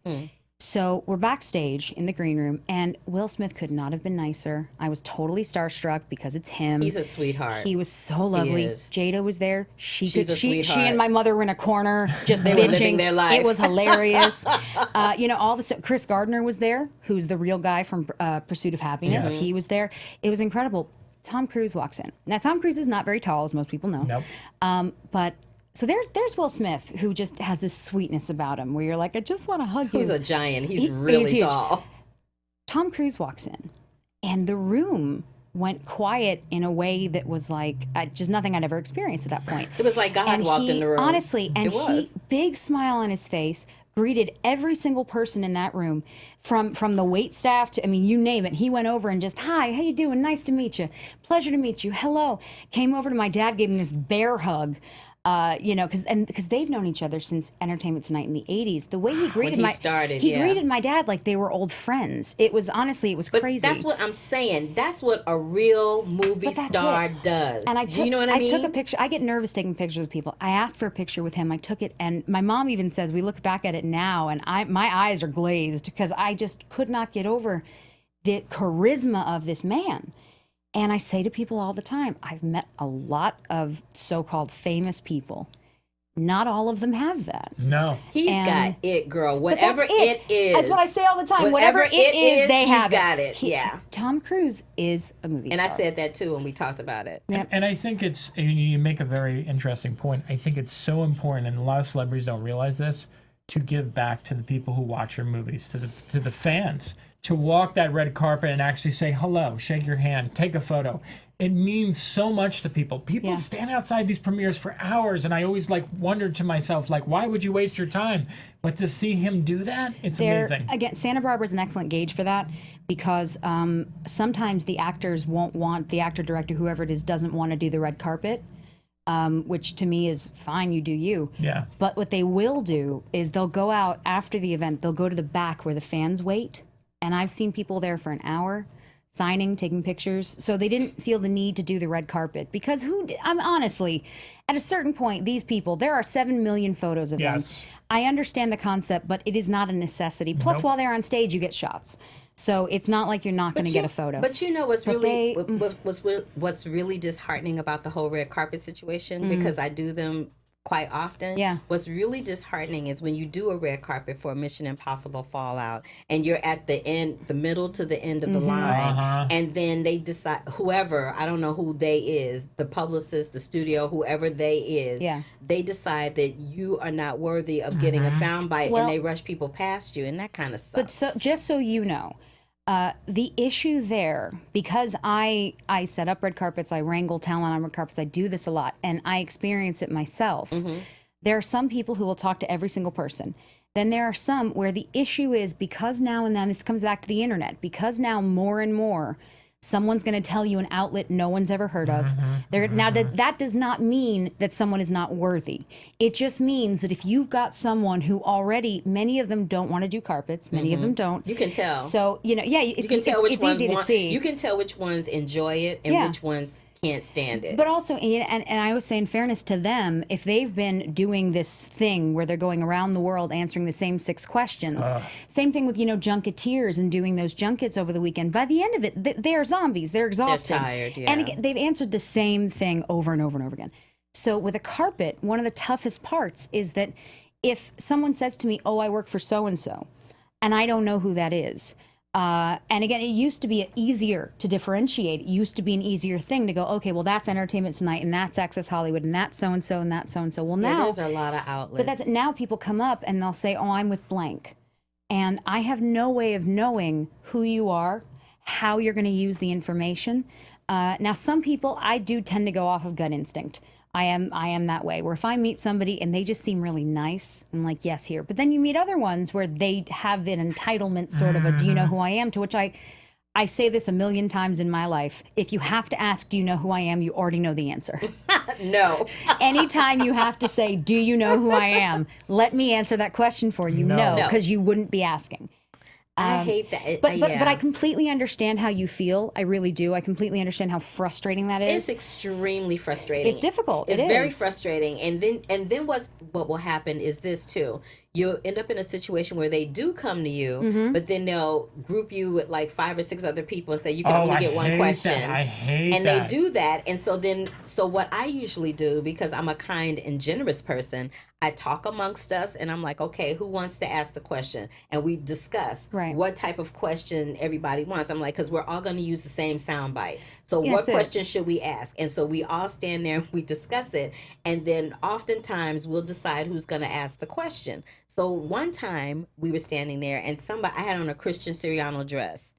C: So we're backstage in the green room, and Will Smith could not have been nicer. I was totally starstruck because it's him.
A: He's a sweetheart.
C: He was so lovely.
A: is.
C: Jada was there. She
A: She's a
C: she
A: sweetheart.
C: and my mother were in a corner just
A: They
C: bitching.
A: were living their life.
C: It was hilarious. All the stuff. Chris Gardner was there, who's the real guy from Pursuit of Happiness.
B: Yes.
C: He was there. It was incredible. Tom Cruise walks in. Now Tom Cruise is not very tall, as most people know.
B: Nope.
C: But So there's Will Smith, who just has this sweetness about him, where you're like, I just want to hug you.
A: He's a giant. He's really
C: huge.
A: tall.
C: Tom Cruise walks in, and the room went quiet in a way that was like just nothing I'd ever experienced at that point.
A: It was like God walked in the room.
C: Honestly, and
A: it was.
C: Big smile on his face, greeted every single person in that room, from the wait staff to, I mean, you name it. He went over and just, hi, how you doing? Nice to meet you. Pleasure to meet you. Hello. Came over to my dad, gave him this bear hug. Because they've known each other since Entertainment Tonight in the 80s. The way he greeted he greeted my dad like they were old friends. It was crazy.
A: That's what I'm saying. That's what a real movie star does.
C: And
A: Do you know what I mean?
C: I took a picture. I get nervous taking pictures with people. I asked for a picture with him. I took it, and my mom even says, we look back at it now, and my eyes are glazed because I just could not get over the charisma of this man. And I say to people all the time, I've met a lot of so-called famous people. Not all of them have that.
B: No.
A: He's got it, girl. Whatever it is.
C: That's what I say all the time. Whatever it is, they have
A: got it. Yeah.
C: Tom Cruise is a movie star.
A: And I said that too when we talked about it.
C: Yep.
B: And I think you make a very interesting point. I think it's so important, and a lot of celebrities don't realize this, to give back to the people who watch your movies, to the fans. To walk that red carpet and actually say hello, shake your hand, take a photo. It means so much to people. People stand outside these premieres for hours, and I always wondered to myself, why would you waste your time? But to see him do that, it's amazing. Again,
C: Santa Barbara is an excellent gauge for that, because sometimes the actors won't want, the actor, director, whoever it is, doesn't want to do the red carpet. Which to me is fine, you do you.
B: Yeah.
C: But what they will do is they'll go out after the event, they'll go to the back where the fans wait. And I've seen people there for an hour signing, taking pictures. So they didn't feel the need to do the red carpet, because I'm honestly, at a certain point, these people, there are 7 million photos of them. I understand the concept, but it is not a necessity. Plus, while they're on stage, you get shots. So it's not like you're not going to get a photo.
A: But you know what's really disheartening about the whole red carpet situation, because I do them quite often.
C: Yeah.
A: What's really disheartening is when you do a red carpet for a Mission Impossible Fallout, and you're at the end, the middle to the end of the line, and then they decide, whoever, I don't know who they is, the publicist, the studio, whoever they is, they decide that you are not worthy of getting a soundbite, and they rush people past you, and that kind of sucks.
C: But just so you know, the issue there, because I set up red carpets, I wrangle talent on red carpets, I do this a lot, and I experience it myself. There are some people who will talk to every single person. Then there are some where the issue is, because now and then, this comes back to the internet, because now more and more, someone's going to tell you an outlet no one's ever heard of. Now, that does not mean that someone is not worthy. It just means that if you've got someone who already, many of them don't want to do carpets, many of them don't.
A: You can tell.
C: So, you can tell
A: which ones
C: easy to see.
A: You can tell which ones enjoy it and which ones can't stand it.
C: But also, and I always say, in fairness to them, if they've been doing this thing where they're going around the world answering the same 6 questions, same thing with, junketeers and doing those junkets over the weekend, by the end of it, they're zombies. They're exhausted.
A: They're tired,
C: And again, they've answered the same thing over and over and over again. So with a carpet, one of the toughest parts is that if someone says to me, oh, I work for so-and-so, and I don't know who that is, and again, it used to be easier to differentiate. It used to be an easier thing to go, okay, well, that's Entertainment Tonight, and that's Access Hollywood, and that's so-and-so, and that's so-and-so. Well, now...
A: there's a lot of outlets.
C: But now people come up, and they'll say, oh, I'm with blank. And I have no way of knowing who you are, how you're going to use the information. Now, some people, I do tend to go off of gut instinct. I am that way, where if I meet somebody and they just seem really nice, I'm like, yes, here. But then you meet other ones where they have an entitlement sort of a, do you know who I am? To which I say this a million times in my life. If you have to ask, do you know who I am? You already know the answer.
A: No.
C: Anytime you have to say, do you know who I am? Let me answer that question for you. No, because you wouldn't be asking.
A: I hate that.
C: But I completely understand how you feel. I really do. I completely understand how frustrating that is.
A: It's extremely frustrating.
C: It's difficult.
A: It's very frustrating. And then what will happen is this too. you'll end up in a situation where they do come to you, but then they'll group you with like 5 or 6 other people and say you can only get one question.
B: I hate
A: and
B: that.
A: they do that. And so what I usually do, because I'm a kind and generous person, I talk amongst us and I'm like, okay, who wants to ask the question? And we discuss what type of question everybody wants. I'm like, because we're all going to use the same sound bite. So what question should we ask? And so we all stand there and we discuss it. And then oftentimes we'll decide who's going to ask the question. So one time we were standing there and I had on a Christian Siriano dress.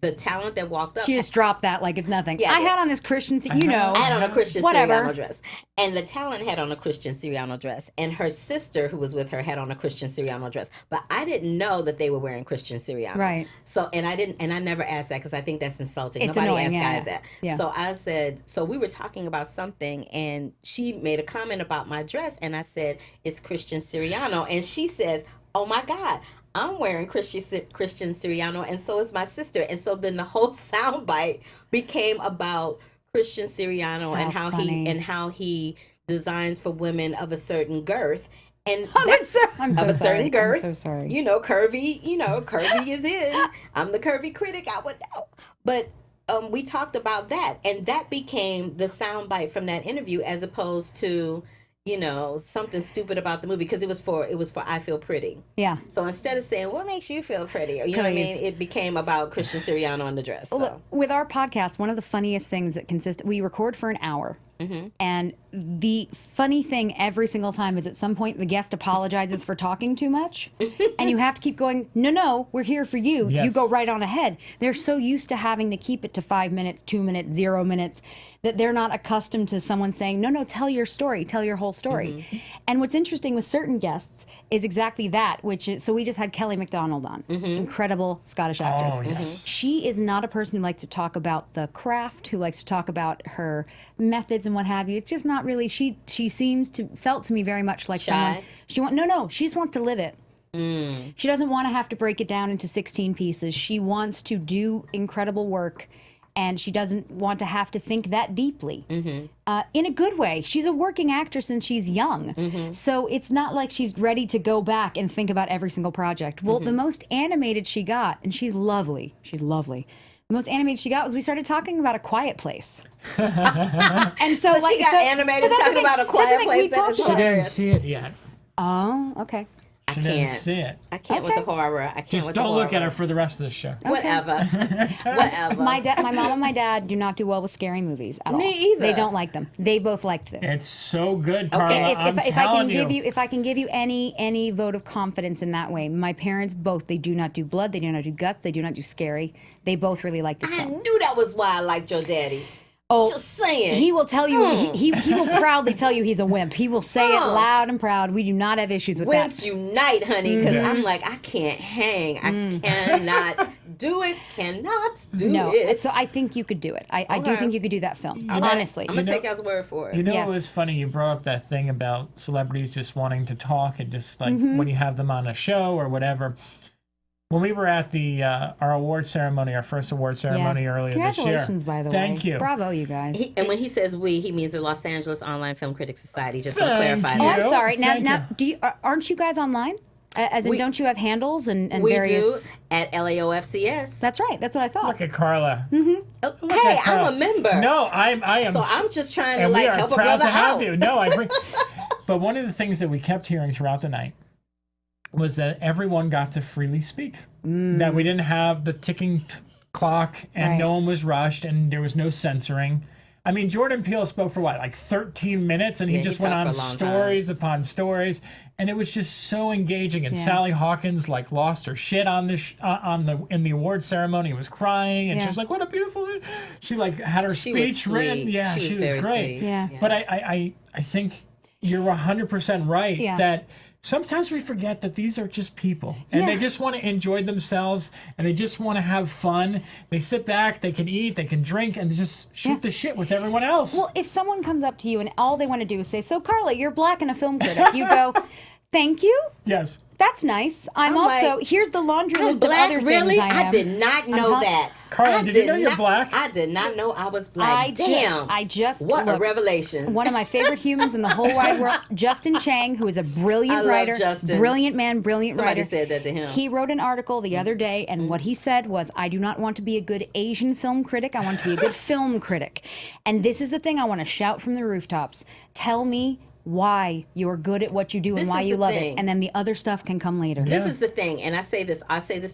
A: The talent that walked up.
C: She just dropped that like it's nothing.
A: Yeah,
C: I had on this Christian, I
A: had on a Christian
C: whatever.
A: Siriano dress. And the talent had on a Christian Siriano dress. And her sister, who was with her, had on a Christian Siriano dress. But I didn't know that they were wearing Christian Siriano.
C: Right.
A: So, and I never asked that because I think that's insulting.
C: It's
A: Nobody
C: annoying,
A: asks guys that.
C: Yeah.
A: So I said, so we were talking about something and she made a comment about my dress. And I said, it's Christian Siriano. And she says, oh my God, I'm wearing Christian Siriano, and so is my sister. And so then the whole soundbite became about Christian Siriano and how he designs for women of a certain girth. And certain girth.
C: I'm so sorry.
A: Curvy. Curvy is in. I'm the curvy critic. I would know. But we talked about that, and that became the soundbite from that interview, as opposed to something stupid about the movie, because it was for I Feel Pretty.
C: Yeah.
A: So instead of saying what makes you feel pretty, or, you know what I mean, it became about Christian Siriano and the dress. So.
C: Look, with our podcast, one of the funniest things that we record for an hour. And the funny thing every single time is at some point the guest apologizes for talking too much. And you have to keep going, no, we're here for you.
B: Yes.
C: You go right on ahead. They're so used to having to keep it to 5 minutes, 2 minutes, 0 minutes, that they're not accustomed to someone saying, no, tell your story, tell your whole story. And what's interesting with certain guests is exactly that, so we just had Kelly MacDonald on, incredible Scottish actress.
B: Oh, yes.
C: She is not a person who likes to talk about the craft, who likes to talk about her methods and what have you. It's just not really, she felt to me very much like
A: Shy?
C: someone, she just wants to live it. She doesn't want to have to break it down into 16 pieces. She wants to do incredible work, and she doesn't want to have to think that deeply. In a good way. She's a working actress and she's young. So it's not like she's ready to go back and think about every single project. Well, the most animated she got, and she's lovely. The most animated she got was we started talking about A Quiet Place. And so
A: she got animated talking about A Quiet Place.
B: She didn't see it yet.
C: Oh, okay.
B: She didn't see it.
A: I can't with the horror. I can't
B: Just
A: with
B: don't
A: the
B: look
A: horror.
B: at her for the rest of the show.
A: Whatever.
C: My mom and my dad do not do well with scary movies at all.
A: Me either.
C: They don't like them. They both liked this.
B: It's so good, Carla.
C: Okay, if I can give you any vote of confidence in that way, my parents both, they do not do blood, they do not do guts, they do not do scary. They both really like this
A: I
C: film.
A: knew that was why I liked your daddy.
C: Oh,
A: just saying.
C: He will tell you, he will proudly tell you he's a wimp. He will say it loud and proud. We do not have issues with
A: Wimps
C: that.
A: unite, honey, because I'm like, I can't hang. I cannot do it. Cannot do it.
C: So I think you could do it. I do think you could do that film, honestly.
A: I'm going to take y'all's word for it.
B: It was funny. You brought up that thing about celebrities just wanting to talk, and just like when you have them on a show or whatever. When we were at our award ceremony, our first award ceremony earlier this year.
C: Congratulations, by the way.
B: Thank you.
C: Bravo, you guys.
A: And when he says we, he means the Los Angeles Online Film Critics Society. Just to clarify
B: you.
C: Oh,
A: that.
C: I'm sorry.
B: Thank
C: Now, aren't you guys online? As in, don't you have handles and various?
A: We do at LAOFCS.
C: That's right. That's what I thought.
B: Look at Carla.
A: Hey, I'm a member.
B: No, I am.
A: So I'm just trying to
B: and we are
A: help a
B: proud
A: brother
B: to have
A: out.
B: you. No, I agree. But one of the things that we kept hearing throughout the night was that everyone got to freely speak. That we didn't have the ticking clock, and no one was rushed, and there was no censoring. I mean, Jordan Peele spoke for what, like 13 minutes, and he just went on stories upon stories, and it was just so engaging. And Sally Hawkins like lost her shit on this in the award ceremony, was crying, and she was like, "What a beautiful!" She like had her speech written. Yeah, she was great.
C: Yeah.
B: But I think you're 100% right that. Sometimes we forget that these are just people, and they just want to enjoy themselves, and they just want to have fun. They sit back, they can eat, they can drink, and they just shoot the shit with everyone else.
C: Well, if someone comes up to you and all they want to do is say, "So, Carla, you're black and a film critic," you go, "Thank you.
B: Yes.
C: That's nice. I'm also,
A: like,
C: here's the laundry list
A: black,
C: of other
A: really?
C: things I am."
A: I did not know that.
B: Carla, did you know you're black?
A: I did not know I was black. Damn. What a revelation.
C: One of my favorite humans in the whole wide world, Justin Chang, who is a brilliant writer.
A: Justin.
C: Brilliant man, brilliant writer.
A: Somebody said that to him.
C: He wrote an article the other day, and what he said was, I do not want to be a good Asian film critic. I want to be a good film critic. And this is the thing I want to shout from the rooftops. Tell me why you're good at what you do and why you love it, and then the other stuff can come later.
A: This is the thing, and I say this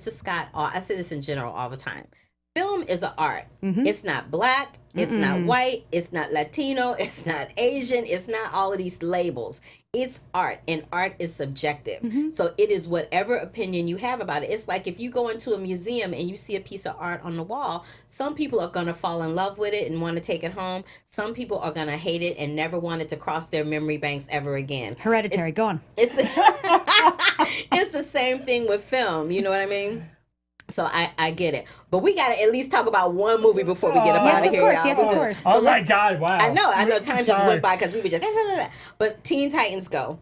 A: to Scott, I say this in general all the time. Film is an art. It's not black, it's not white, it's not Latino, it's not Asian, it's not all of these labels. It's art, and art is subjective. So it is whatever opinion you have about it. It's like if you go into a museum and you see a piece of art on the wall, some people are going to fall in love with it and want to take it home. Some people are going to hate it and never want it to cross their memory banks ever again.
C: Hereditary, go on.
A: It's the same thing with film, you know what I mean? So I get it. But we got to at least talk about one movie before we get up out of here, y'all.
C: Yes, of course.
B: Oh, my God, wow.
A: I know. Time just went by because we were just... But Teen Titans Go.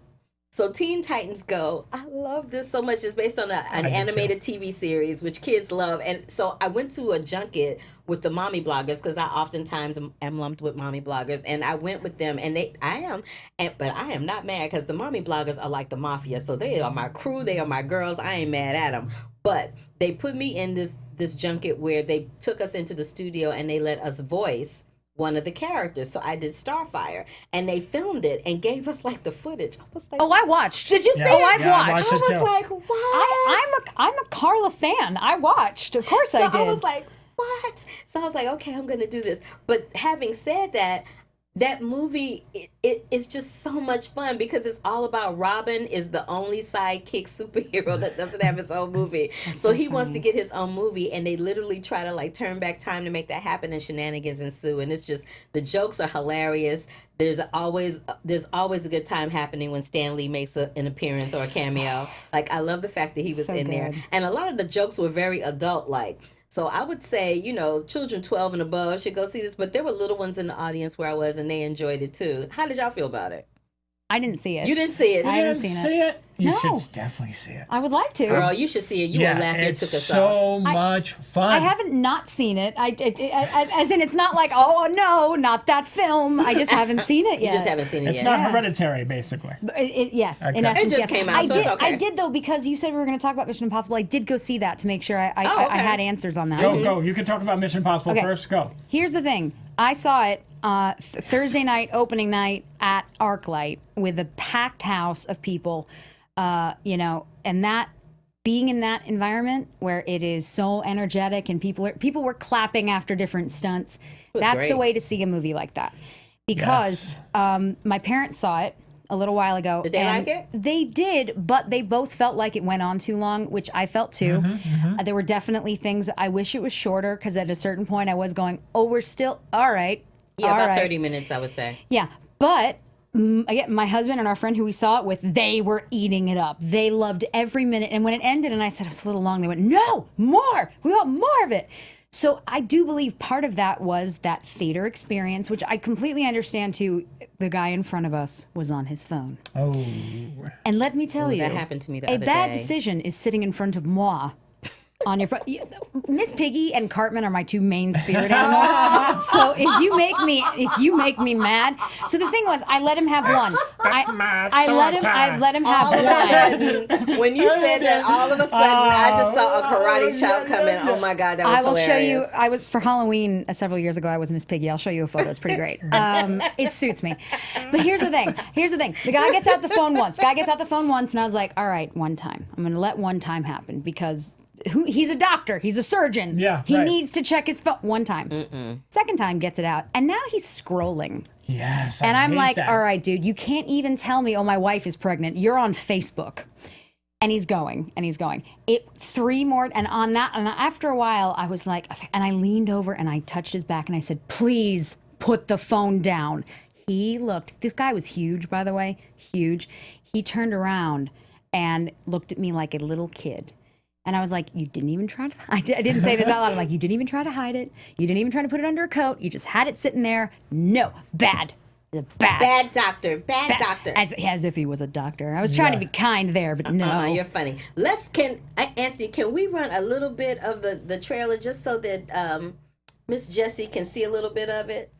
A: So Teen Titans Go, I love this so much. It's based on an animated TV series, which kids love. And so I went to a junket with the mommy bloggers because I oftentimes am lumped with mommy bloggers. And I went with them, and but I am not mad because the mommy bloggers are like the mafia. So they are my crew. They are my girls. I ain't mad at them. But they put me in this junket where they took us into the studio and they let us voice one of the characters. So I did Starfire, and they filmed it and gave us like the footage. I was like,
C: oh, I watched.
A: Did you see it?
C: I've watched.
A: I was like, what?
C: I'm a Carla fan. I watched. Of course I did.
A: I was like, what? So I was like, okay, I'm going to do this. But having said that, that movie, it is just so much fun because it's all about Robin is the only sidekick superhero that doesn't have his own movie. So he wants to get his own movie, and they literally try to like turn back time to make that happen, and shenanigans ensue. And it's just, the jokes are hilarious. There's always a good time happening when Stan Lee makes an appearance or a cameo. Like, I love the fact that he was in there. And a lot of the jokes were very adult-like. So I would say, children 12 and above should go see this, but there were little ones in the audience where I was, and they enjoyed it too. How did y'all feel about it?
C: I didn't see it.
A: You didn't see it?
C: I didn't see it.
B: You
C: No.
B: should definitely see it.
C: I would like to.
A: Girl, you should see it. You were laughing. It took us
B: so
A: off.
B: much fun.
C: I haven't not seen it. As in, it's not like, oh no, not that film. I just haven't seen it yet.
A: You just haven't seen it
B: It's
A: yet.
B: not Hereditary, basically.
C: Yes,
B: Okay.
C: in essence,
A: It just
C: yes.
A: came out, so it's okay.
C: I did though, because you said we were going to talk about Mission Impossible. I did go see that to make sure I
A: okay.
C: had answers on that.
B: Go. You can talk about Mission Impossible first. Go.
C: Here's the thing. I saw it Thursday night, opening night at ArcLight with a packed house of people, and that being in that environment where it is so energetic and people were clapping after different stunts. That's
A: great.
C: the way to see a movie like that. Because my parents saw it a little while ago.
A: Did they like it?
C: They did, but they both felt like it went on too long, which I felt too. There were definitely things that I wish it was shorter, because at a certain point I was going, oh, we're still, all right.
A: Yeah,
C: all
A: about
C: right.
A: 30 minutes, I would say.
C: Yeah, but again, my husband and our friend who we saw it with, they were eating it up. They loved every minute. And when it ended and I said it was a little long, they went, no, more. We want more of it. So I do believe part of that was that theater experience, which I completely understand too. The guy in front of us was on his phone.
B: Oh.
C: And let me tell you,
A: that happened to me the
C: a
A: other
C: bad
A: day.
C: decision is sitting in front of moi. On your front, Miss Piggy and Cartman are my two main spirit animals. So if you make me mad. So the thing was, I let him have one. I let him have one.
A: When you said that, all of a sudden, I just saw a karate chop coming. Oh my God, that was
C: I will
A: hilarious.
C: show you. I was for Halloween several years ago. I was Miss Piggy. I'll show you a photo. It's pretty great. It suits me. But here's the thing. The guy gets out the phone once. And I was like, all right, one time. I'm going to let one time happen because. He's a doctor. He's a surgeon.
B: Yeah,
C: he
B: right.
C: needs to check his phone one time. Second time gets it out, and now he's scrolling.
B: Yes,
C: And I'm
B: hate
C: like,
B: that.
C: all right, dude, you can't even tell me, oh, my wife is pregnant. You're on Facebook. And he's going. Three more, and on that, and after a while, I was like, and I leaned over and I touched his back and I said, please put the phone down. He looked. This guy was huge, by the way, huge. He turned around and looked at me like a little kid. And I was like, you didn't even try to, I didn't say this out loud. I'm like, you didn't even try to hide it. You didn't even try to put it under a coat. You just had it sitting there. No, bad.
A: Bad doctor.
C: As if he was a doctor. I was trying to be kind there, but no.
A: You're funny. Anthony, can we run a little bit of the trailer just so that Miss Jessie can see a little bit of it?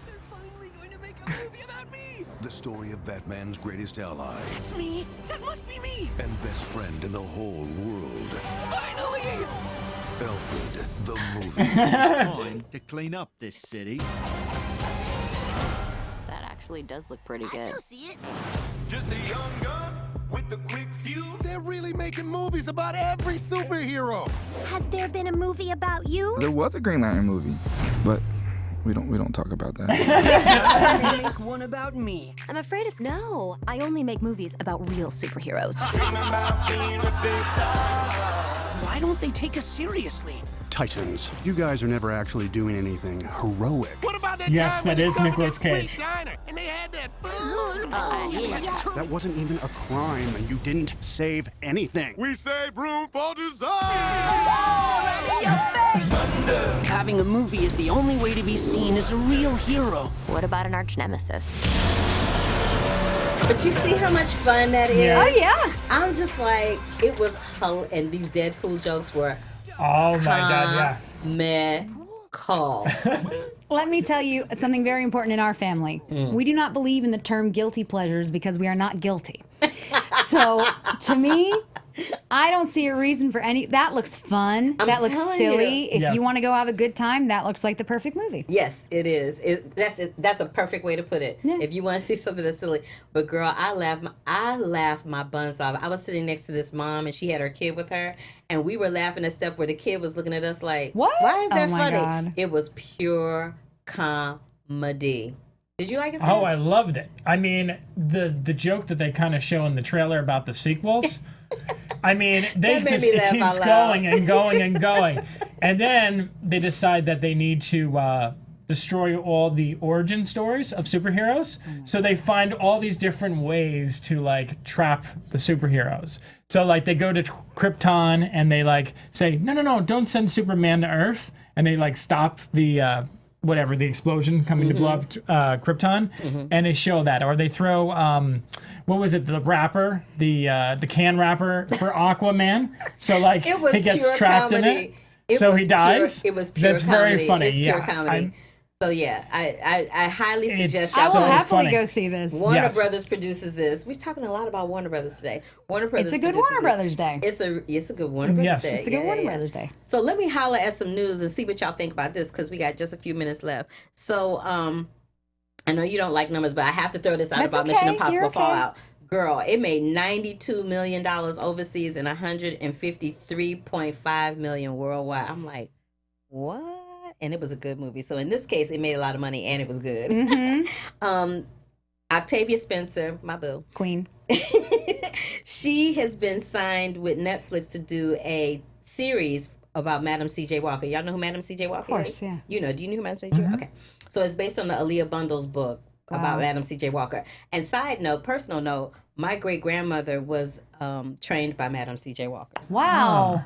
D: They're finally going to make a movie about me!
E: The story of Batman's greatest ally
D: It's me! That must be me!
E: and best friend in the whole world,
D: Finally!
E: Alfred the movie.
F: Time to clean up this city.
G: That actually does look pretty good.
D: I'll see it.
H: Just a young gun with a quick fuse.
E: They're really making movies about every superhero.
I: Has there been a movie about you?
J: There was a Green Lantern movie, but we don't talk about that.
D: Make one about me.
G: I'm afraid it's no. I only make movies about real superheroes.
H: Dreaming about being a big star.
D: Why don't they take us seriously?
K: Titans. You guys are never actually doing anything heroic.
H: What about that
B: Yes,
H: time when
B: that
H: they
B: is
H: stopped at
B: Nicolas
H: that sweet
B: Cage.
H: diner and they had that food?
K: That wasn't even a crime, and you didn't save anything.
E: We save room for design.
D: Having a movie is the only way to be seen as a real hero.
G: What about an arch nemesis?
A: But you see how much fun that is?
B: Yeah.
C: Oh, yeah.
A: I'm just like, it was and these Deadpool jokes were
B: Oh my God,
A: comical.
C: Let me tell you something very important in our family. We do not believe in the term guilty pleasures because we are not guilty. So, to me, I don't see a reason for any. That looks fun. That looks
A: telling
C: silly.
A: you.
C: If
B: Yes.
C: you want to go have a good time, that looks like the perfect movie.
A: Yes, it is. That's a perfect way to put it.
C: Yeah.
A: If you want to see something that's silly, but girl, I laughed my buns off. I was sitting next to this mom, and she had her kid with her, and we were laughing at stuff where the kid was looking at us like,
C: What?
A: Why is that
C: Oh my
A: funny?"
C: God.
A: It was pure comedy. Did you like it?
B: Oh, I loved it. I mean, the joke that they kind of show in the trailer about the sequels. I mean, they
A: That made
B: just
A: me
B: it
A: laugh
B: keeps
A: out loud.
B: going and going and going, and then they decide that they need to destroy all the origin stories of superheroes. So they find all these different ways to like trap the superheroes. So like they go to Krypton and they like say, no, don't send Superman to Earth, and they like stop the the explosion coming to blow up Krypton, and they show that, or they throw what was it, the wrapper, the can wrapper for Aquaman, so like
A: It was
B: he gets
A: pure
B: trapped
A: comedy.
B: in it, so he dies.
A: It was pure
B: That's
A: comedy.
B: very funny.
A: It's
B: Yeah,
A: pure comedy. So yeah, I highly suggest
C: I
A: y'all
C: will
B: so
C: happily
B: funny.
C: go see this.
A: Warner
B: Yes.
A: Brothers produces this. We're talking a lot about Warner Brothers today. Warner Brothers.
C: It's a good
A: produces
C: Warner Brothers day.
A: It's a good Warner Brothers
B: Yes.
A: day.
C: It's a good Warner Brothers day.
A: So let me holler at some news and see what y'all think about this, because we got just a few minutes left. So I know you don't like numbers, but I have to throw this out
C: That's
A: about Mission
C: okay.
A: Impossible
C: You're okay.
A: Fallout. Girl, it made $92 million overseas and $153.5 million worldwide. I'm like, what? And it was a good movie. So in this case, it made a lot of money and it was good. Octavia Spencer, my boo,
C: Queen.
A: she has been signed with Netflix to do a series about Madam C.J. Walker. Y'all know who Madam C.J. Walker is?
C: Of course, yeah.
A: You know, do you know who Madam C.J. Walker? Okay. So it's based on the Aaliyah Bundles book about Madam C.J. Walker. And side note, personal note, my great-grandmother was trained by Madam C.J. Walker.
C: Wow.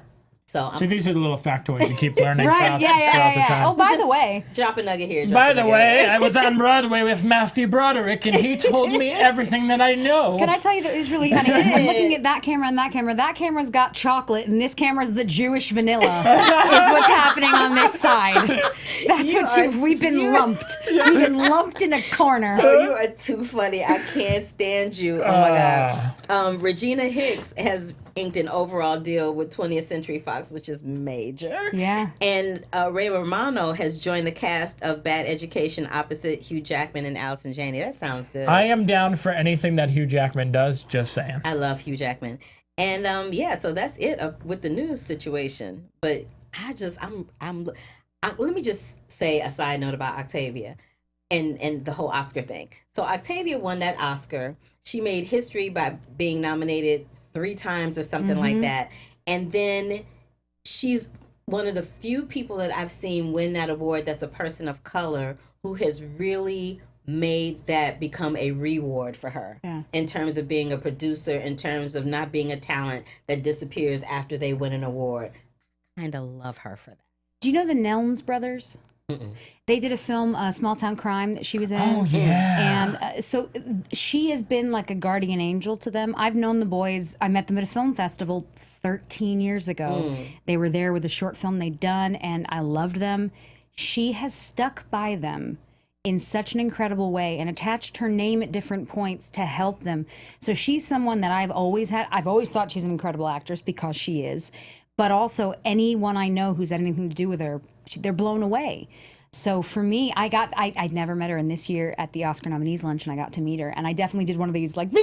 A: So
B: See, these are the little factoids you keep learning
C: Right,
B: throughout,
C: yeah.
B: throughout the time.
C: Oh, by the way,
A: drop a nugget here.
B: By the way, I was on Broadway with Matthew Broderick, and he told me everything that I know.
C: can I tell you that it was really funny? I'm looking at that camera and that camera. That camera's got chocolate, and this camera's the Jewish vanilla. Is what's happening on this side. That's we've been lumped. We've been lumped in a corner.
A: Oh, you are too funny. I can't stand you. Oh my God. Regina Hicks has inked an overall deal with 20th Century Fox, which is major.
C: Yeah.
A: And Ray Romano has joined the cast of Bad Education opposite Hugh Jackman and Allison Janney. That sounds good.
B: I am down for anything that Hugh Jackman does, just saying.
A: I love Hugh Jackman. And so that's it with the news situation. But let me just say a side note about Octavia and the whole Oscar thing. So Octavia won that Oscar. She made history by being nominated 3 times or something like that. And then she's one of the few people that I've seen win that award that's a person of color who has really made that become a reward for her in terms of being a producer, in terms of not being a talent that disappears after they win an award. I kind of love her for that.
C: Do you know the Nelms brothers? They did a film, Small Town Crime, that she was in.
B: Oh, yeah.
C: And so she has been like a guardian angel to them. I've known the boys. I met them at a film festival 13 years ago. They were there with a short film they'd done, and I loved them. She has stuck by them in such an incredible way and attached her name at different points to help them. So she's someone that I've always thought she's an incredible actress, because she is. But also anyone I know who's had anything to do with her, they're blown away. So for me, I'd never met her, and this year at the Oscar nominees luncheon, I got to meet her, and I definitely did one of these like, so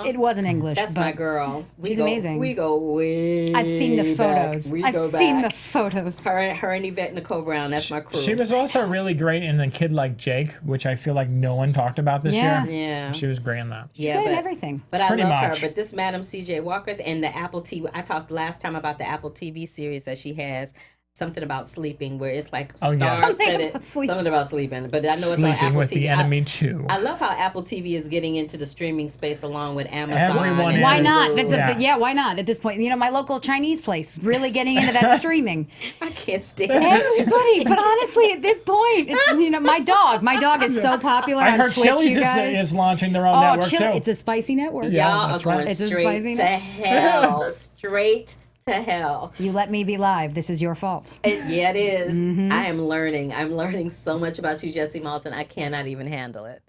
C: it wasn't English.
A: That's my girl.
C: She's amazing.
A: We go way
C: I've seen the photos.
A: I've
C: seen the photos.
A: Her and Yvette Nicole Brown, that's my crew.
B: She was also really great in A Kid Like Jake, which I feel like no one talked about this year.
A: Yeah.
B: She was great in that.
C: She's good at everything.
A: But I
B: Pretty
A: love
B: much.
A: her. But this Madam C.J. Walker and the Apple TV, I talked last time about the Apple TV series that she has. Something about sleeping, where it's like
B: Oh, yeah.
A: something about sleeping. But I know it's on
B: Sleeping
A: Apple
B: with
A: TV.
B: the Enemy 2.
A: I love how Apple TV is getting into the streaming space along with Amazon.
B: Everyone
A: and
B: is.
C: Why not?
A: Hulu.
C: Why not at this point? You know, my local Chinese place really getting into that streaming.
A: I can't stand
C: Everybody, but honestly, at this point, it's, my dog is so popular
B: I
C: on
B: heard
C: Twitch.
B: Chili's
C: You guys,
B: is launching their own network too.
C: It's a spicy network.
A: Y'all are
B: that's
A: going
B: right.
C: It's a
A: straight
C: spicy
A: to hell. Straight to hell.
C: You let me be live. This is your fault.
A: Yeah, it is. I am learning. I'm learning so much about you, Jessie Maltin. I cannot even handle it.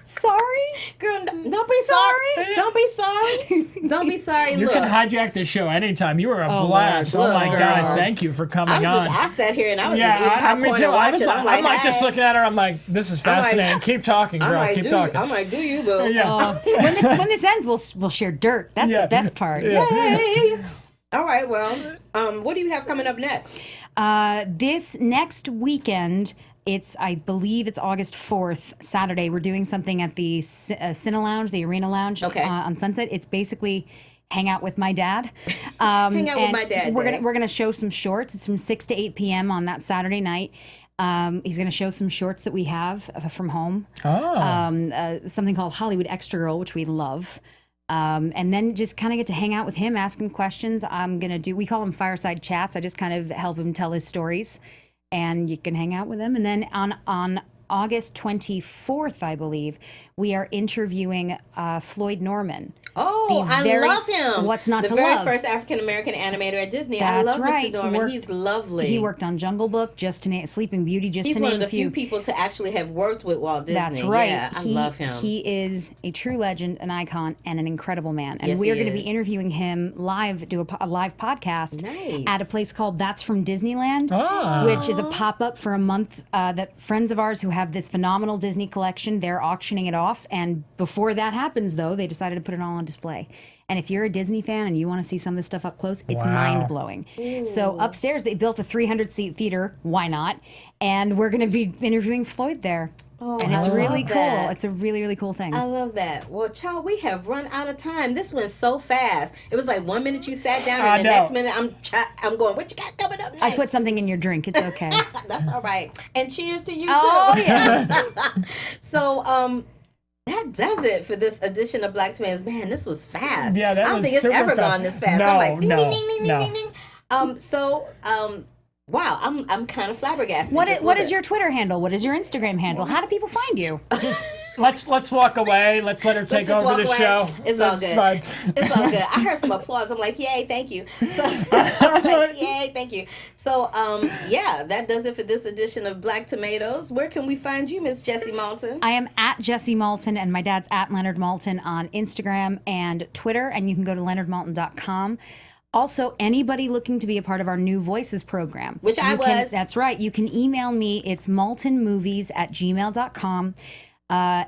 C: Sorry,
A: girl. Don't be sorry. Don't be sorry. Don't be sorry.
B: You
A: Look,
B: can hijack this show anytime. You were a
C: Oh,
B: blast.
A: Lord.
B: Oh my
A: Look,
B: God!
A: girl.
B: Thank you for coming on.
A: I sat here and I was
B: Yeah,
A: just eating popcorn
B: me too.
A: and watching.
B: I'm like just
A: hey.
B: looking at her. I'm like, this is fascinating. Keep talking, girl. Keep talking.
A: I'm like, do you, boo?
B: Yeah.
C: when this ends, we'll share dirt. That's the best part.
B: Yeah.
A: Yay! All right. Well, what do you have coming up next?
C: This next weekend, I believe it's August 4th, Saturday. We're doing something at the Cine Lounge, the Arena Lounge on Sunset. It's basically hang out with my dad.
A: Hang out with my dad.
C: We're gonna show some shorts. It's from 6 to 8 p.m. on that Saturday night. He's going to show some shorts that we have from home. Something called Hollywood Extra Girl, which we love. And then just kind of get to hang out with him, ask him questions. We call them fireside chats. I just kind of help him tell his stories, and you can hang out with him. And then on August 24th, I believe, we are interviewing Floyd Norman.
A: Oh, I love him.
C: What's not to love?
A: The very first African-American animator at Disney. I love Mr. Norman. He's lovely.
C: He worked on Jungle Book, Sleeping Beauty,
A: He's
C: to
A: one
C: name
A: of the
C: a few.
A: few people to actually have worked with Walt Disney.
C: That's right.
A: Yeah, I love him.
C: He is a true legend, an icon, and an incredible man. And
A: Yes,
C: we're
A: he
C: going to be
A: is.
C: interviewing him live, do a live podcast at a place called That's from Disneyland, which is a pop-up for a month that friends of ours who have this phenomenal Disney collection, they're auctioning it off. And before that happens, though, they decided to put it all on display. And if you're a Disney fan and you want to see some of this stuff up close, it's mind-blowing. So upstairs, they built a 300-seat theater. Why not? And we're going to be interviewing Floyd there.
A: Oh,
C: and it's really cool.
A: that.
C: It's a really, really cool thing.
A: I love that. Well, child, we have run out of time. This went so fast. It was like 1 minute you sat down, and the next minute I'm going, what you got coming up next?
C: I put something in your drink. It's okay.
A: That's all right. And cheers to you, too.
C: Oh, yes.
A: So, that does it for this edition of Black Tomatoes. Man, this was fast.
B: Yeah, that
A: I don't
B: was
A: think it's
B: super
A: ever
B: fast.
A: gone this fast.
B: No,
A: I'm like, ding,
B: no,
A: ding, ding, ding,
B: no.
A: ding, ding. Wow, I'm kind of flabbergasted.
C: What is your Twitter handle? What is your Instagram handle? How do people find you?
B: Just let's walk away. Let's let her take over the show.
A: It's all good.
B: Fine.
A: It's all good. I heard some applause. I'm like, yay, thank you. So I was like, yay, thank you. So yeah, that does it for this edition of Black Tomatoes. Where can we find you, Miss Jessie Maltin?
C: I am at Jessie Maltin, and my dad's at Leonard Maltin on Instagram and Twitter, and you can go to leonardmaltin.com. Also, anybody looking to be a part of our New Voices program.
A: Which I was.
C: That's right. You can email me. It's maltinmovies@gmail.com.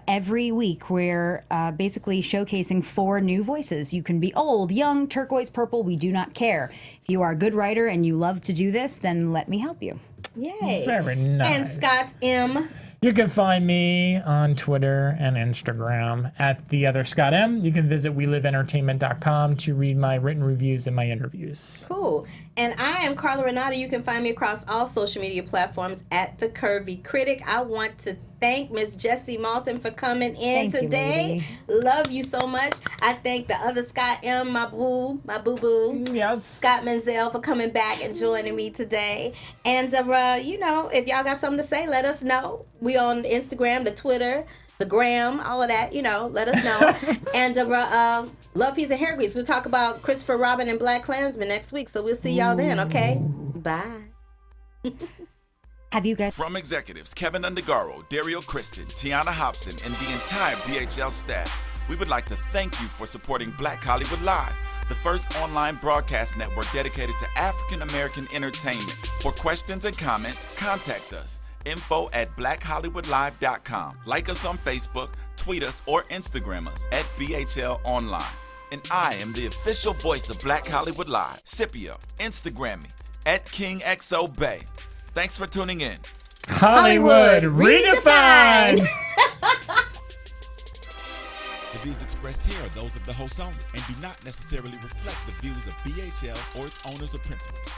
C: Every week, we're basically showcasing 4 new voices. You can be old, young, turquoise, purple. We do not care. If you are a good writer and you love to do this, then let me help you.
A: Yay.
B: Very nice.
A: And Scott M.
B: You can find me on Twitter and Instagram at The Other Scott M. You can visit WeLiveEntertainment.com to read my written reviews and my interviews.
A: Cool. And I am Carla Renata. You can find me across all social media platforms at The Curvy Critic. I want to thank Miss Jessie Maltin for coming in
C: Thank you,
A: today. Love you so much. I thank the other Scott M, my boo-boo.
B: Yes.
A: Scott Menzel for coming back and joining me today. And, you know, if y'all got something to say, let us know. We on Instagram, the Twitter, the gram, all of that, you know, let us know. And love, peace, and hair grease. We'll talk about Christopher Robin and Black Klansman next week. So we'll see y'all then, okay? Bye.
C: Have you guys...
L: From executives Keven Undergaro, Dario Kristen, Tiana Hobson, and the entire BHL staff, we would like to thank you for supporting Black Hollywood Live, the first online broadcast network dedicated to African American entertainment. For questions and comments, contact us. info@blackhollywoodlive.com. Like us on Facebook, tweet us, or Instagram us at BHL Online. And I am the official voice of Black Hollywood Live, Scipio. Instagram me at KingXOBay. Thanks for tuning in.
B: Hollywood redefined.
M: The views expressed here are those of the host only and do not necessarily reflect the views of BHL or its owners or principals.